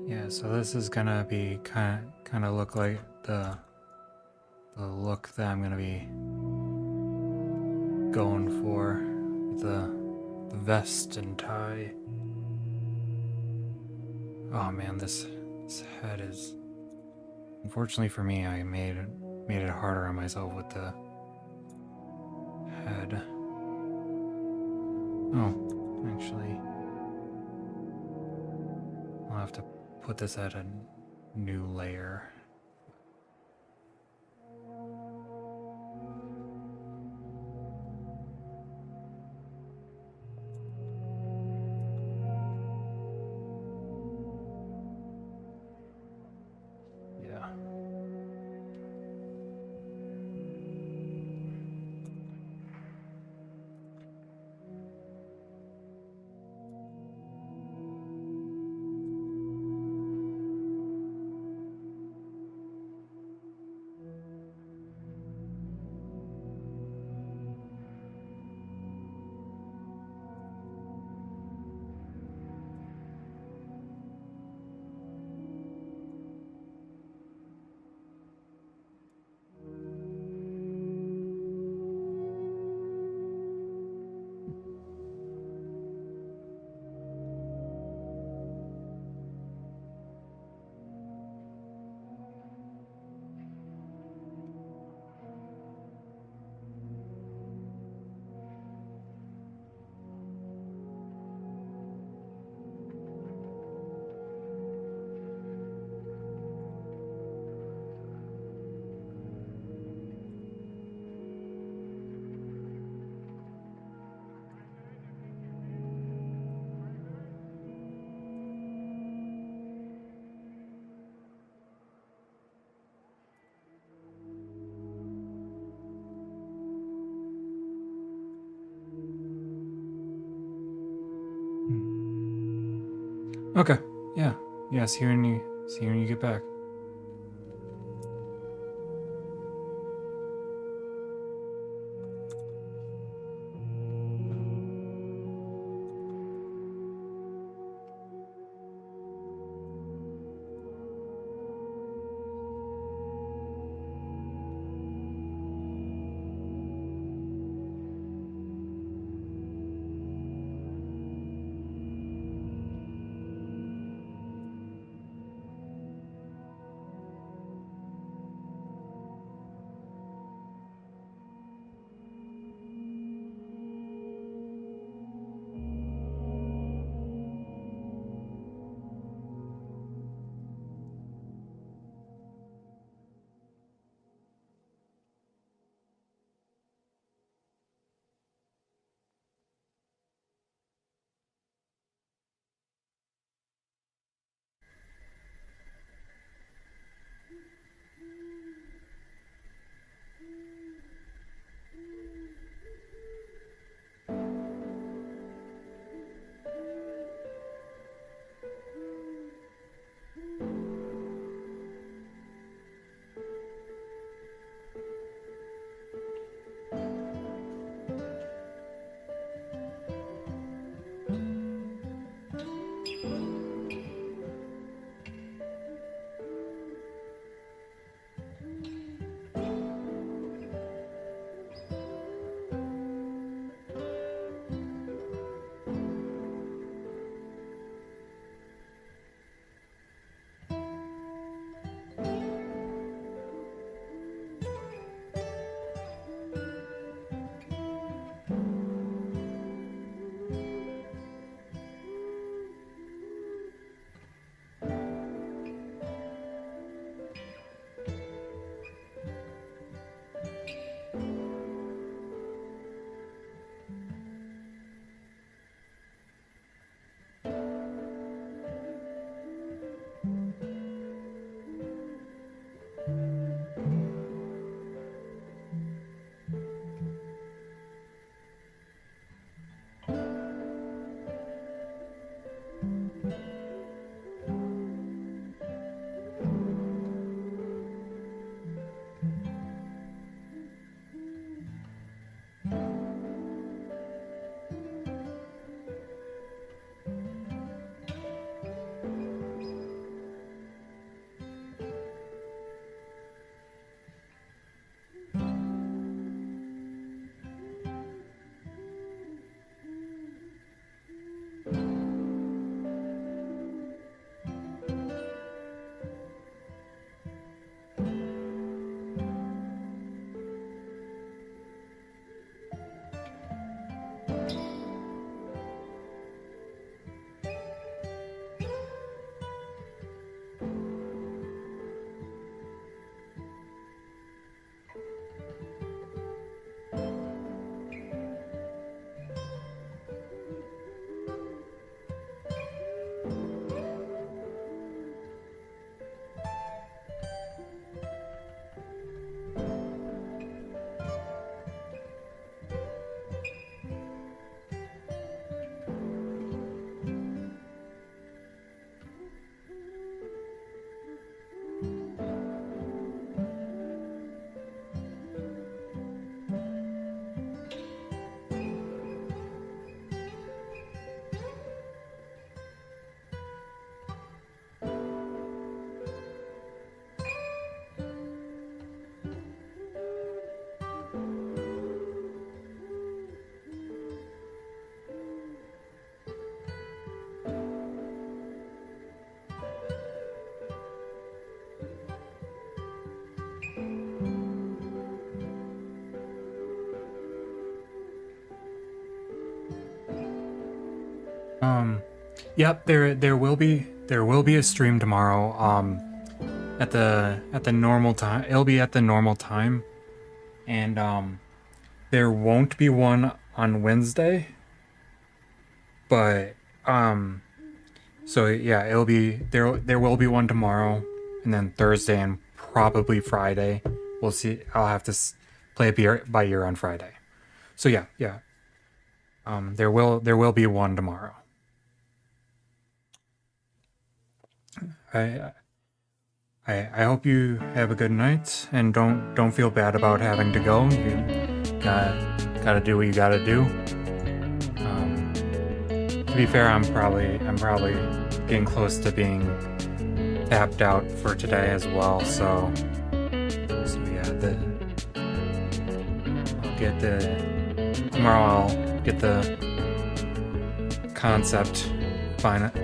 Speaker 1: Yeah, so this is gonna be kind of look like the look that I'm gonna be going for with the vest and tie. Oh man, this head is, unfortunately for me, I made it harder on myself with the head. Oh, actually, I'll have to put this at a new layer. Yeah. Okay. Yeah. Yeah. See you when you get back. Yep, there will be a stream tomorrow. At the normal time. It'll be at the normal time, and there won't be one on Wednesday. But so yeah, it'll be there will be one tomorrow, and then Thursday and probably Friday. We'll see. I'll have to play it by ear on Friday. So yeah. There will be one tomorrow. I hope you have a good night and don't feel bad about having to go. You gotta do what you gotta do. To be fair, I'm probably getting close to being tapped out for today as well. So yeah, tomorrow I'll get the concept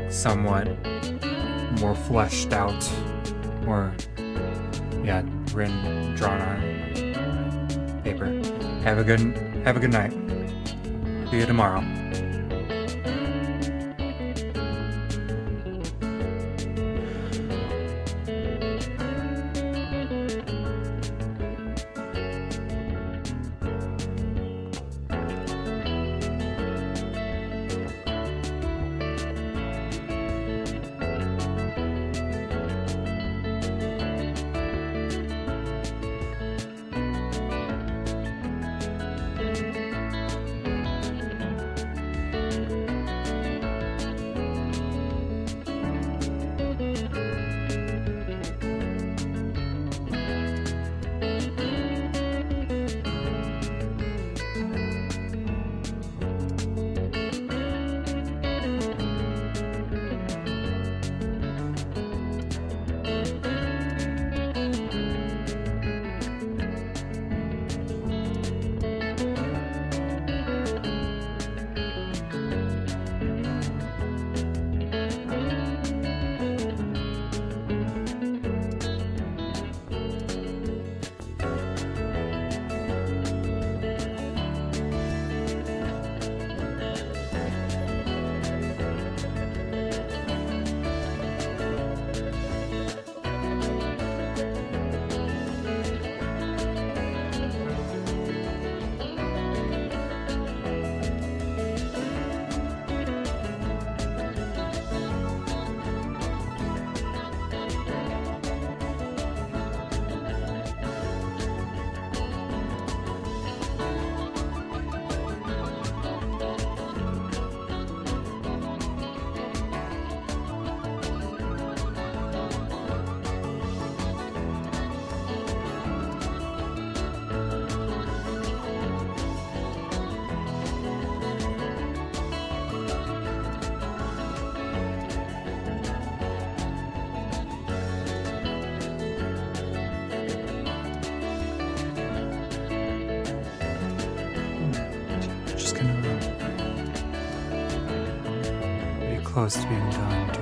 Speaker 1: somewhat more fleshed out, or yeah, drawn on paper. Have a good night. See you tomorrow. Close to being done too.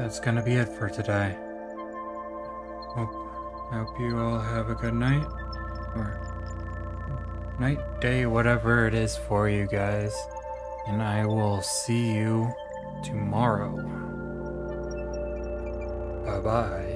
Speaker 1: that's gonna be it for today. I hope you all have a good night, or night, day, whatever it is for you guys. And I will see you tomorrow. Bye-bye.